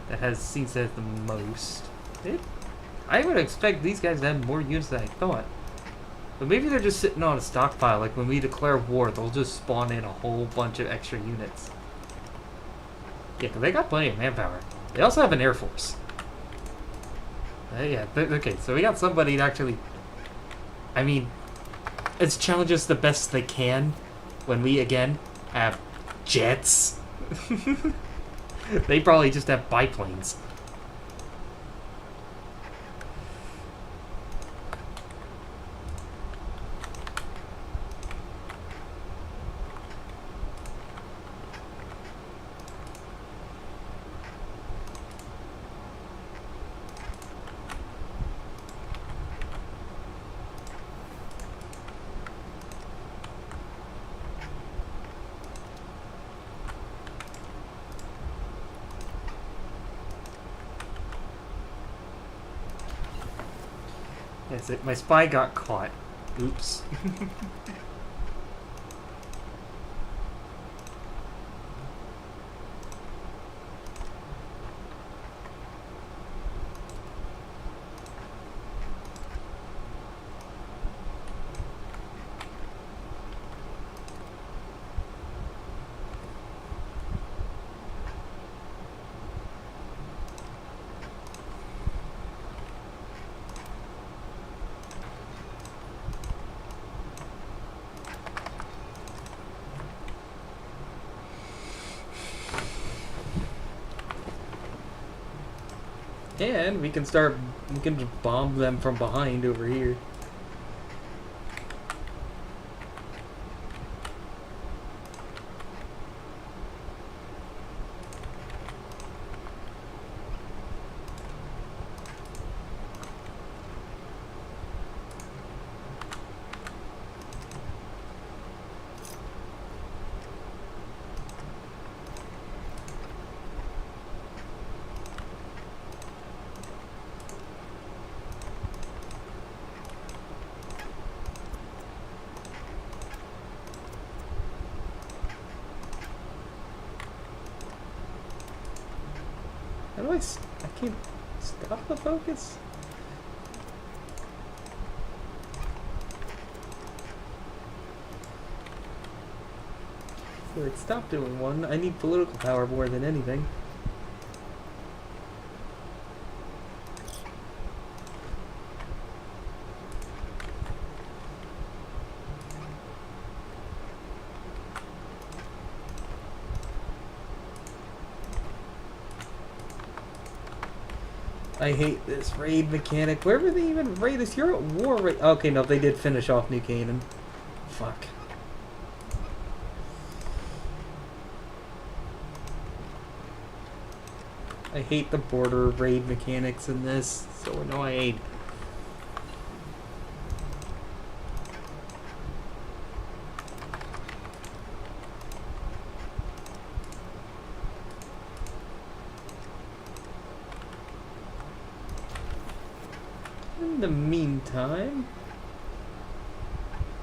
that seems to have the most. I would expect these guys to have more units than I thought. But maybe they're just sitting on a stockpile, like when we declare war, they'll just spawn in a whole bunch of extra units. Yeah, because they got plenty of manpower. They also have an air force. Yeah, okay, so we got somebody to actually... I mean, it's challenge us the best they can when we, again, have jets. They probably just have biplanes. That's it. My spy got caught. Oops. And we can just bomb them from behind over here. How do I can't stop the focus? Like, stop doing one. I need political power more than anything. I hate this raid mechanic. Where were they even raid us? You're at war right. Okay, no, they did finish off New Canaan. Fuck. I hate the border raid mechanics in this. So annoying. In the meantime,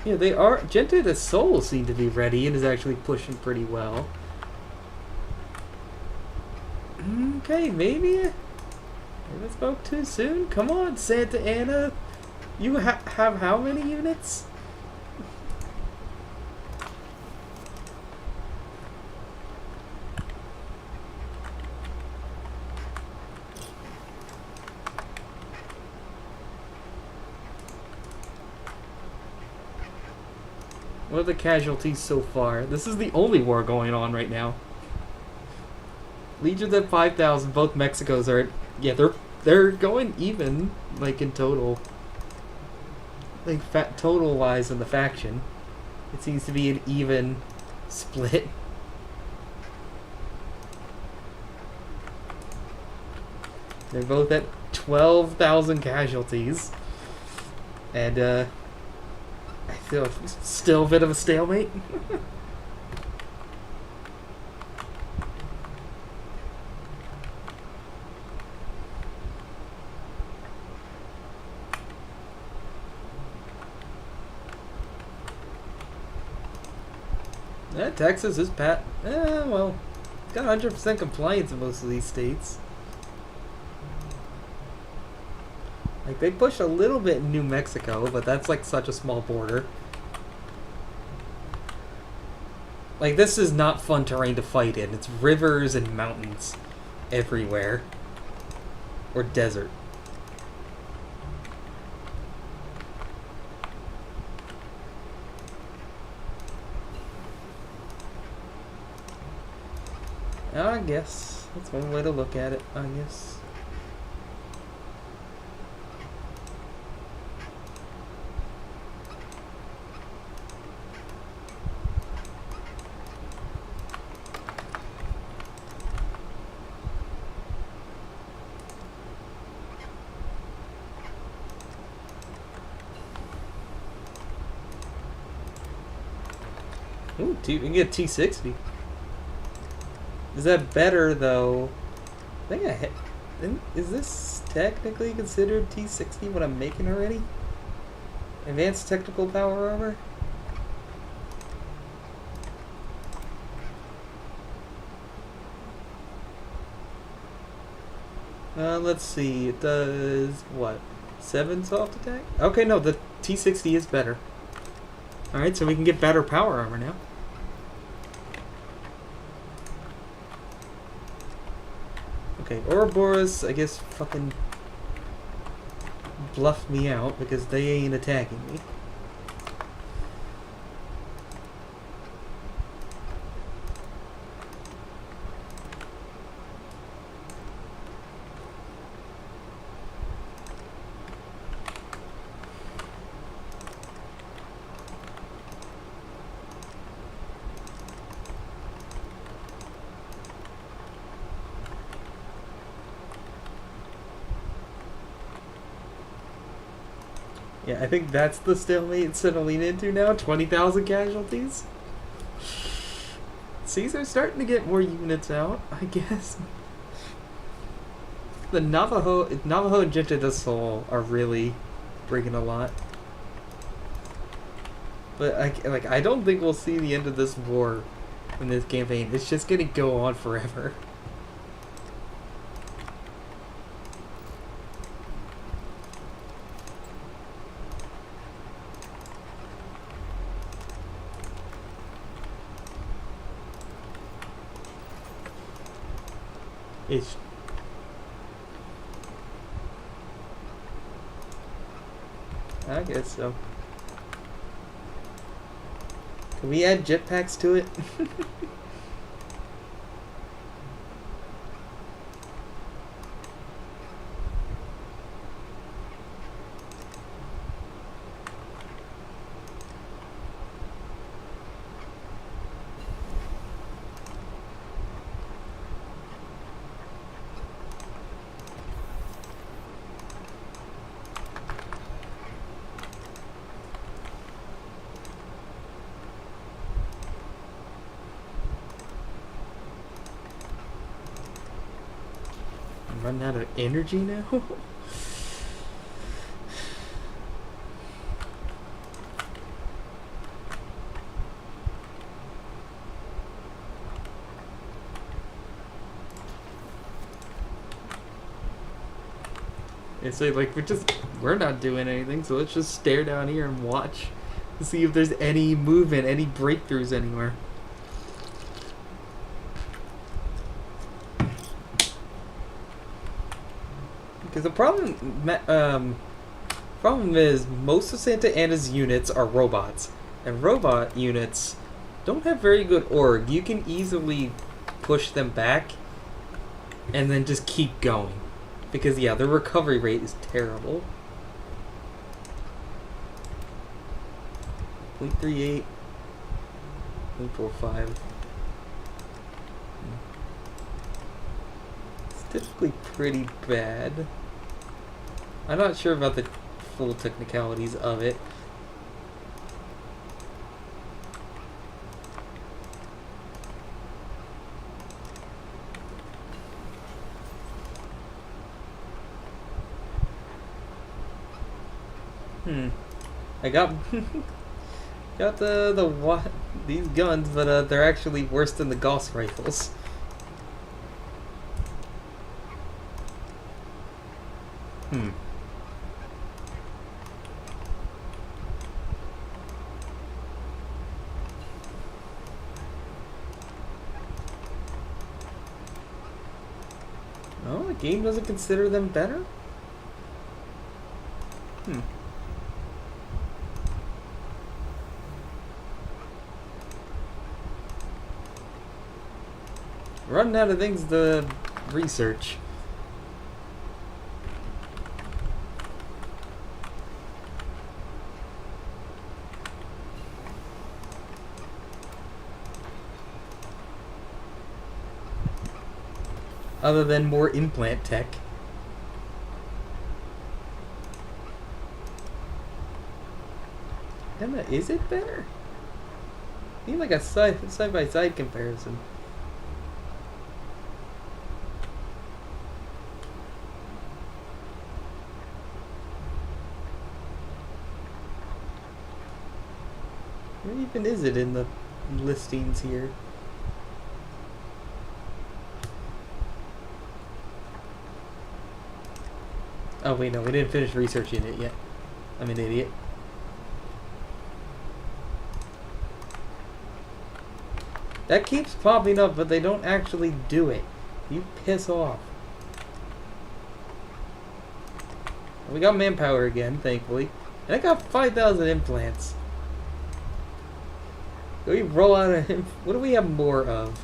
yeah, they are. Gente de Sol seem to be ready and is actually pushing pretty well. Okay, maybe I spoke too soon. Come on, Santa Ana. You have how many units? What are the casualties so far? This is the only war going on right now. Legion's at 5,000. Both Mexicos are. Yeah, they're going even, like in total. Like total wise in the faction, it seems to be an even split. They're both at 12,000 casualties, and I feel still a bit of a stalemate. Texas is pat. Well, it's got 100% compliance in most of these states. Like, they push a little bit in New Mexico, but that's like such a small border. Like, this is not fun terrain to fight in. It's rivers and mountains everywhere. Or desert. I guess. That's one way to look at it, I guess. Ooh, we can get T60. Is that better, though? I think is this technically considered T60 what I'm making already? Advanced technical power armor? Let's see. It does, what? 7 soft attack? Okay, no, the T60 is better. Alright, so we can get better power armor now. Okay, Ouroboros, I guess, fucking bluffed me out because they ain't attacking me. Yeah, I think that's the stalemate it's to lean into now. 20,000 casualties. Caesar's starting to get more units out, I guess. The Navajo and Gente de Sol are really bringing a lot. But I don't think we'll see the end of this war in this campaign. It's just gonna go on forever. It's... I guess so. Can we add jetpacks to it? Running out of energy now? It's like we're not doing anything, so let's just stare down here and watch to see if there's any movement, any breakthroughs anywhere. Because the problem is most of Santa Anna's units are robots, and robot units don't have very good org. You can easily push them back and then just keep going. Because, yeah, the recovery rate is terrible. 0.38, 0.45. It's typically pretty bad. I'm not sure about the full technicalities of it. I got these guns, but they're actually worse than the Gauss rifles. No, the game doesn't consider them better? Running out of things to research. Other than more implant tech. Emma, is it better? I need like a side-by-side comparison. Where even is it in the listings here? Oh wait, no, we didn't finish researching it yet. I'm an idiot. That keeps popping up, but they don't actually do it. You piss off. We got manpower again, thankfully. And I got 5,000 implants. Do we roll out of him? What do we have more of?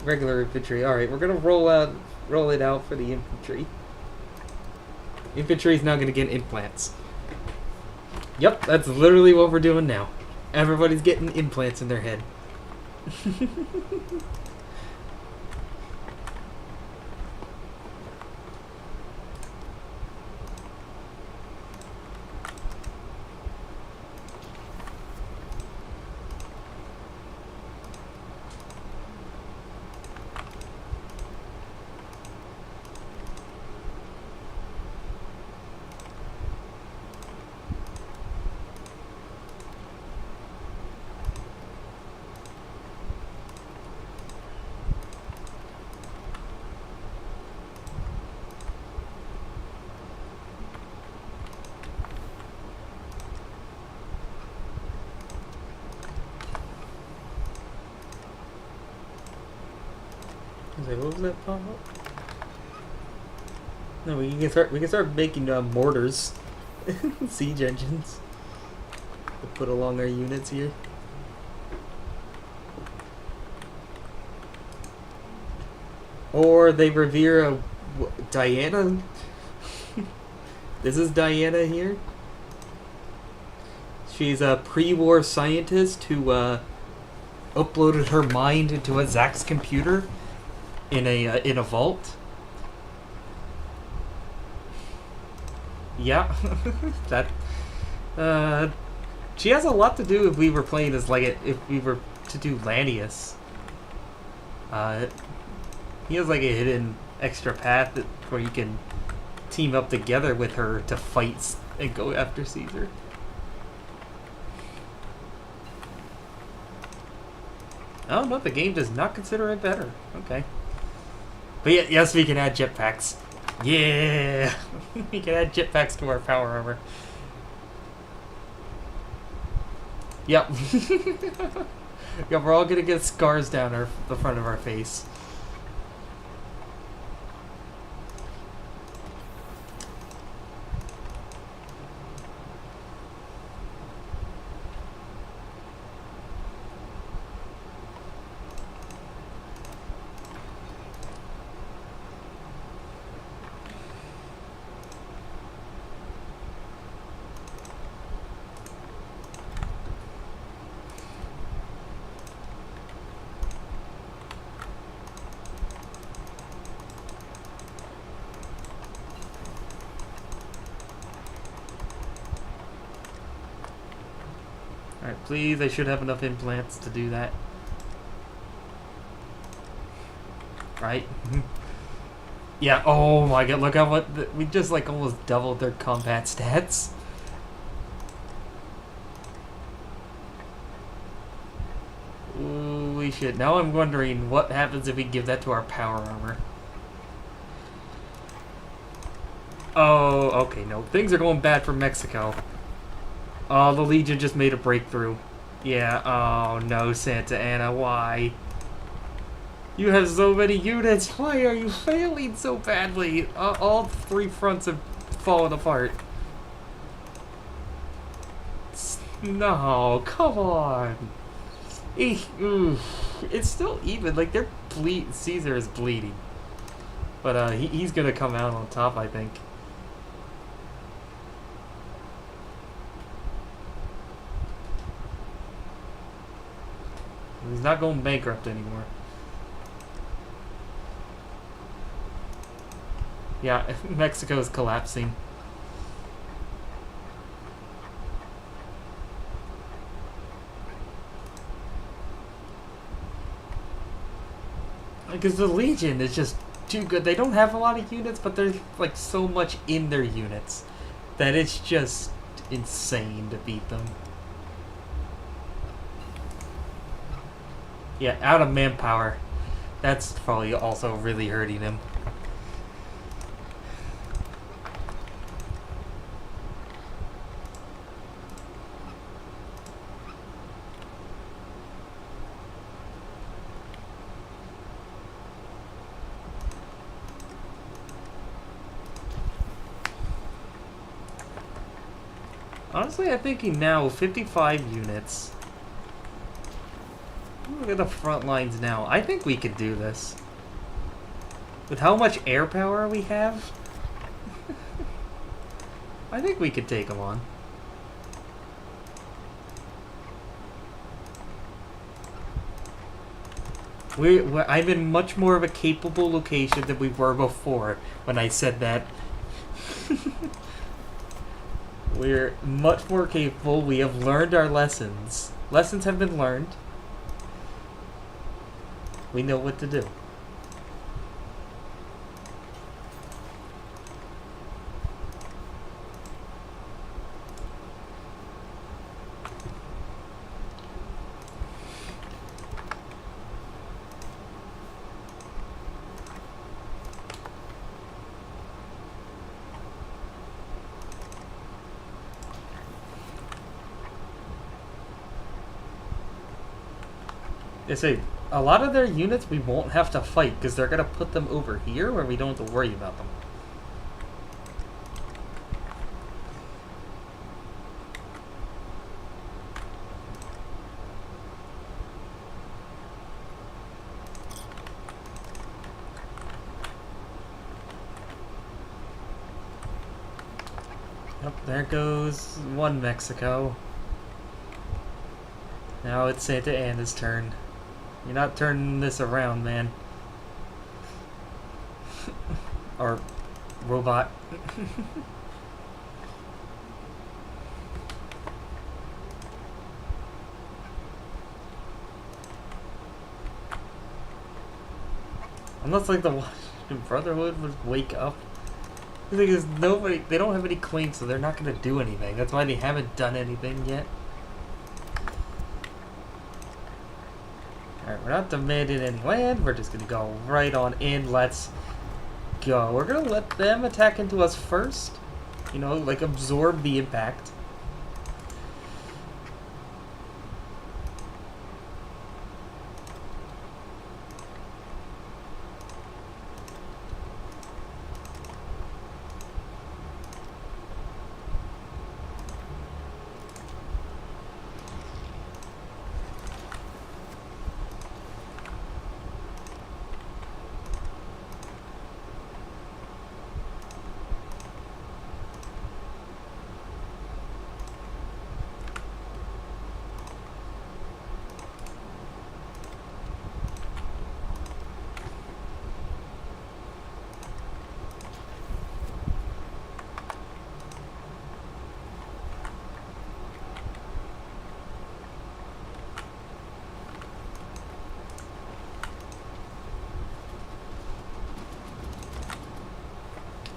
Regular infantry. Alright, we're gonna roll it out for the infantry. Infantry's now gonna get implants. Yep, that's literally what we're doing now. Everybody's getting implants in their head. What was that pop up? No, we can start making mortars, siege engines to put along our units here. Or they revere Diana. This is Diana here. She's a pre-war scientist who uploaded her mind into a Zach's computer in a vault. Yeah, that. She has a lot to do if we were playing as if we were to do Lanius. He has like a hidden extra path where you can team up together with her to fight and go after Caesar. Oh no, the game does not consider it better. Okay. But yeah, yes, we can add jetpacks. Yeah! We can add jetpacks to our power armor. Yep. Yeah, we're all gonna get scars down the front of our face. Alright, please, I should have enough implants to do that. Right? Yeah, oh my god, look at we just like almost doubled their combat stats. Holy shit, now I'm wondering what happens if we give that to our power armor. Oh, okay, no, things are going bad for Mexico. Oh, the Legion just made a breakthrough. Yeah, oh no, Santa Anna, why? You have so many units, why are you failing so badly? All three fronts have fallen apart. No, come on. It's still even, like Caesar is bleeding. But he's gonna come out on top, I think. He's not going bankrupt anymore. Yeah, Mexico is collapsing. Because the Legion is just too good. They don't have a lot of units, but there's like so much in their units that it's just insane to beat them. Yeah, out of manpower. That's probably also really hurting him. Honestly, I'm thinking now 55 units. Look at the front lines now. I think we could do this. With how much air power we have, I think we could take them on. I'm in much more of a capable location than we were before when I said that. We're much more capable. We have learned our lessons. Lessons have been learned. We know what to do. I say, a lot of their units we won't have to fight because they're going to put them over here where we don't have to worry about them. Yep, there goes one Mexico. Now it's Santa Anna's turn. You're not turning this around, man. Or robot. Unless like the Washington Brotherhood would wake up. The thing is, nobody, they don't have any claims, so they're not going to do anything. That's why they haven't done anything yet. Alright, we're not demanding any land. We're just going to go right on in. Let's go. We're going to let them attack into us first. You know, like absorb the impact.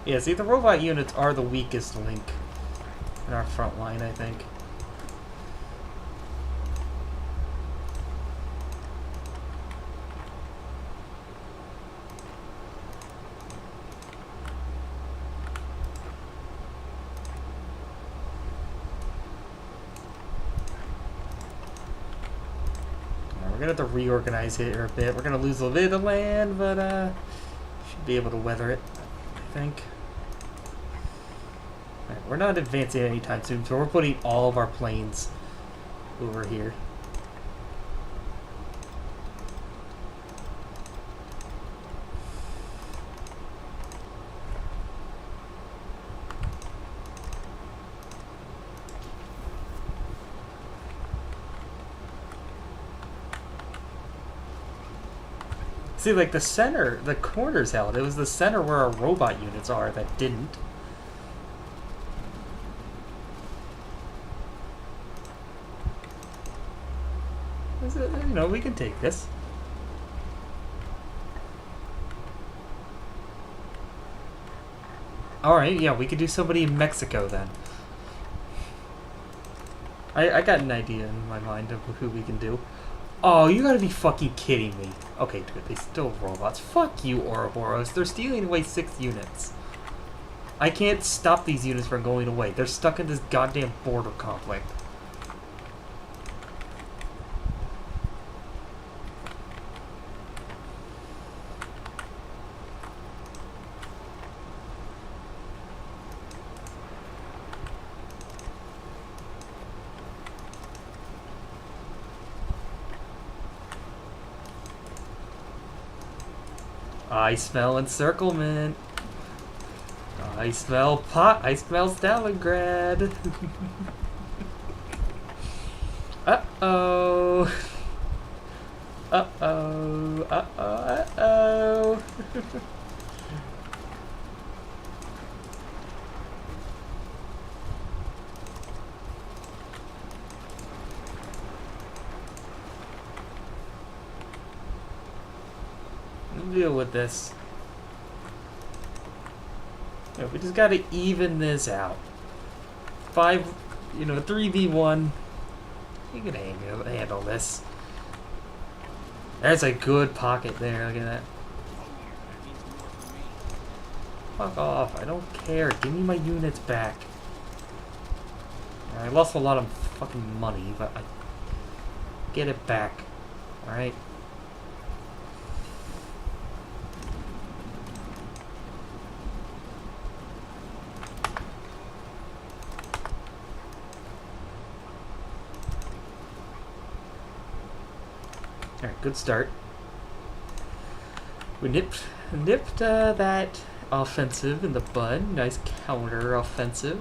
Yeah, see, the robot units are the weakest link in our front line, I think. We're gonna have to reorganize here a bit. We're gonna lose a little bit of land, but should be able to weather it, I think. Right, we're not advancing anytime soon, so we're putting all of our planes over here. See, like the center, the corners held. It was the center where our robot units are that didn't. You know, we can take this. Alright, yeah, we could do somebody in Mexico then. I got an idea in my mind of who we can do. Oh, you gotta be fucking kidding me. Okay, good, they still have robots. Fuck you, Ouroboros. They're stealing away 6 units. I can't stop these units from going away. They're stuck in this goddamn border conflict. I smell encirclement. I smell pot. I smell Stalingrad. Uh-oh. Uh-oh. Uh-oh. Uh-oh. Deal with this. Yeah, we just gotta even this out. 3v1. You can handle this. There's a good pocket there. Look at that. Fuck off. I don't care. Give me my units back. I lost a lot of fucking money, but I get it back. Alright? good start. We nipped that offensive in the bud. Nice counter offensive.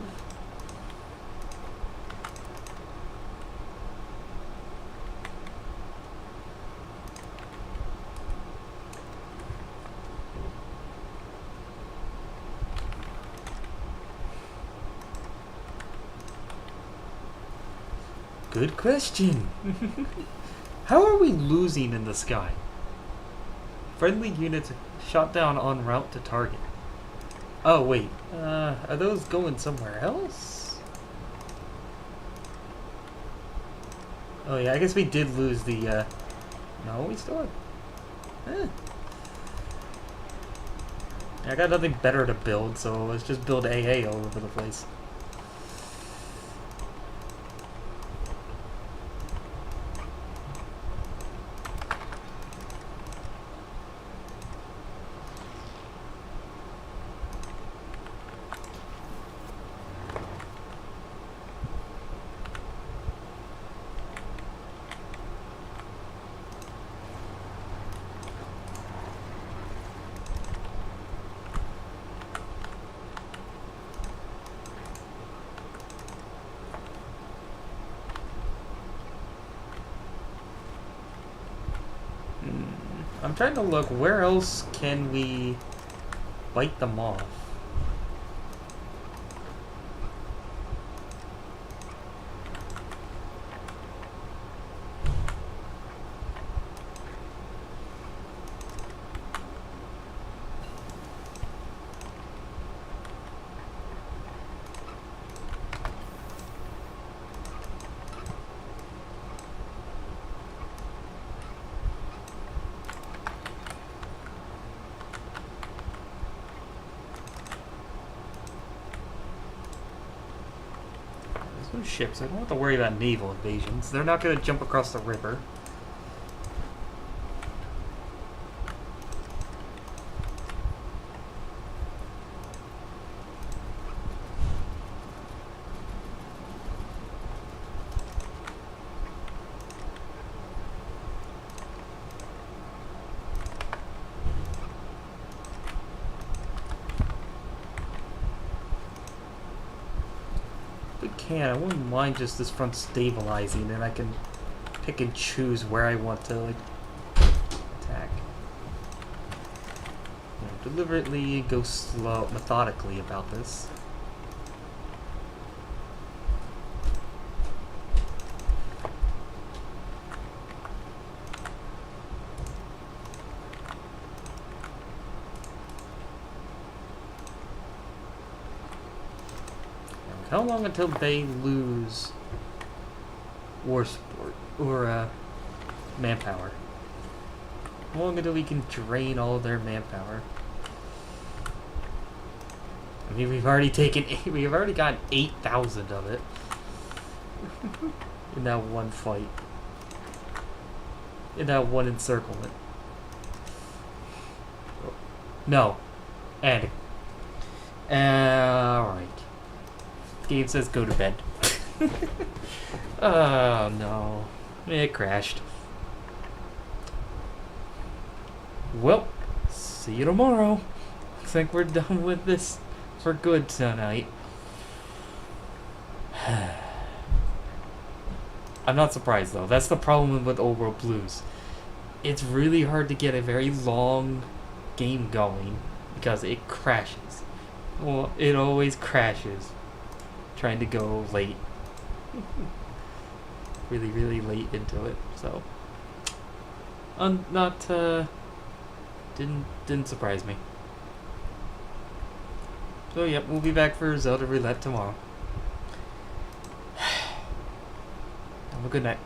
Good question. How are we losing in the sky? Friendly units shot down en route to target. Oh wait, are those going somewhere else? Oh yeah, I guess we did lose the, no, we still have, I got nothing better to build, so let's just build AA all over the place. I'm trying to look, where else can we bite them off? Ships. I don't have to worry about naval invasions. They're not going to jump across the river. I wouldn't mind just this front stabilizing, and I can pick and choose where I want to like attack. Deliberately go slow, methodically about this. How long until they lose war support or manpower? How long until we can drain all of their manpower? I mean, we've already gotten 8,000 of it in that one fight, in that one encirclement. No, and all right. Game says go to bed. Oh no, it crashed. Well, see you tomorrow. Looks like we're done with this for good tonight. I'm not surprised though. That's the problem with Old World Blues. It's really hard to get a very long game going because it crashes. Well, it always crashes. Trying to go late. really late into it, so didn't surprise me. So yep, we'll be back for Zelda Roulette tomorrow. Have a good night.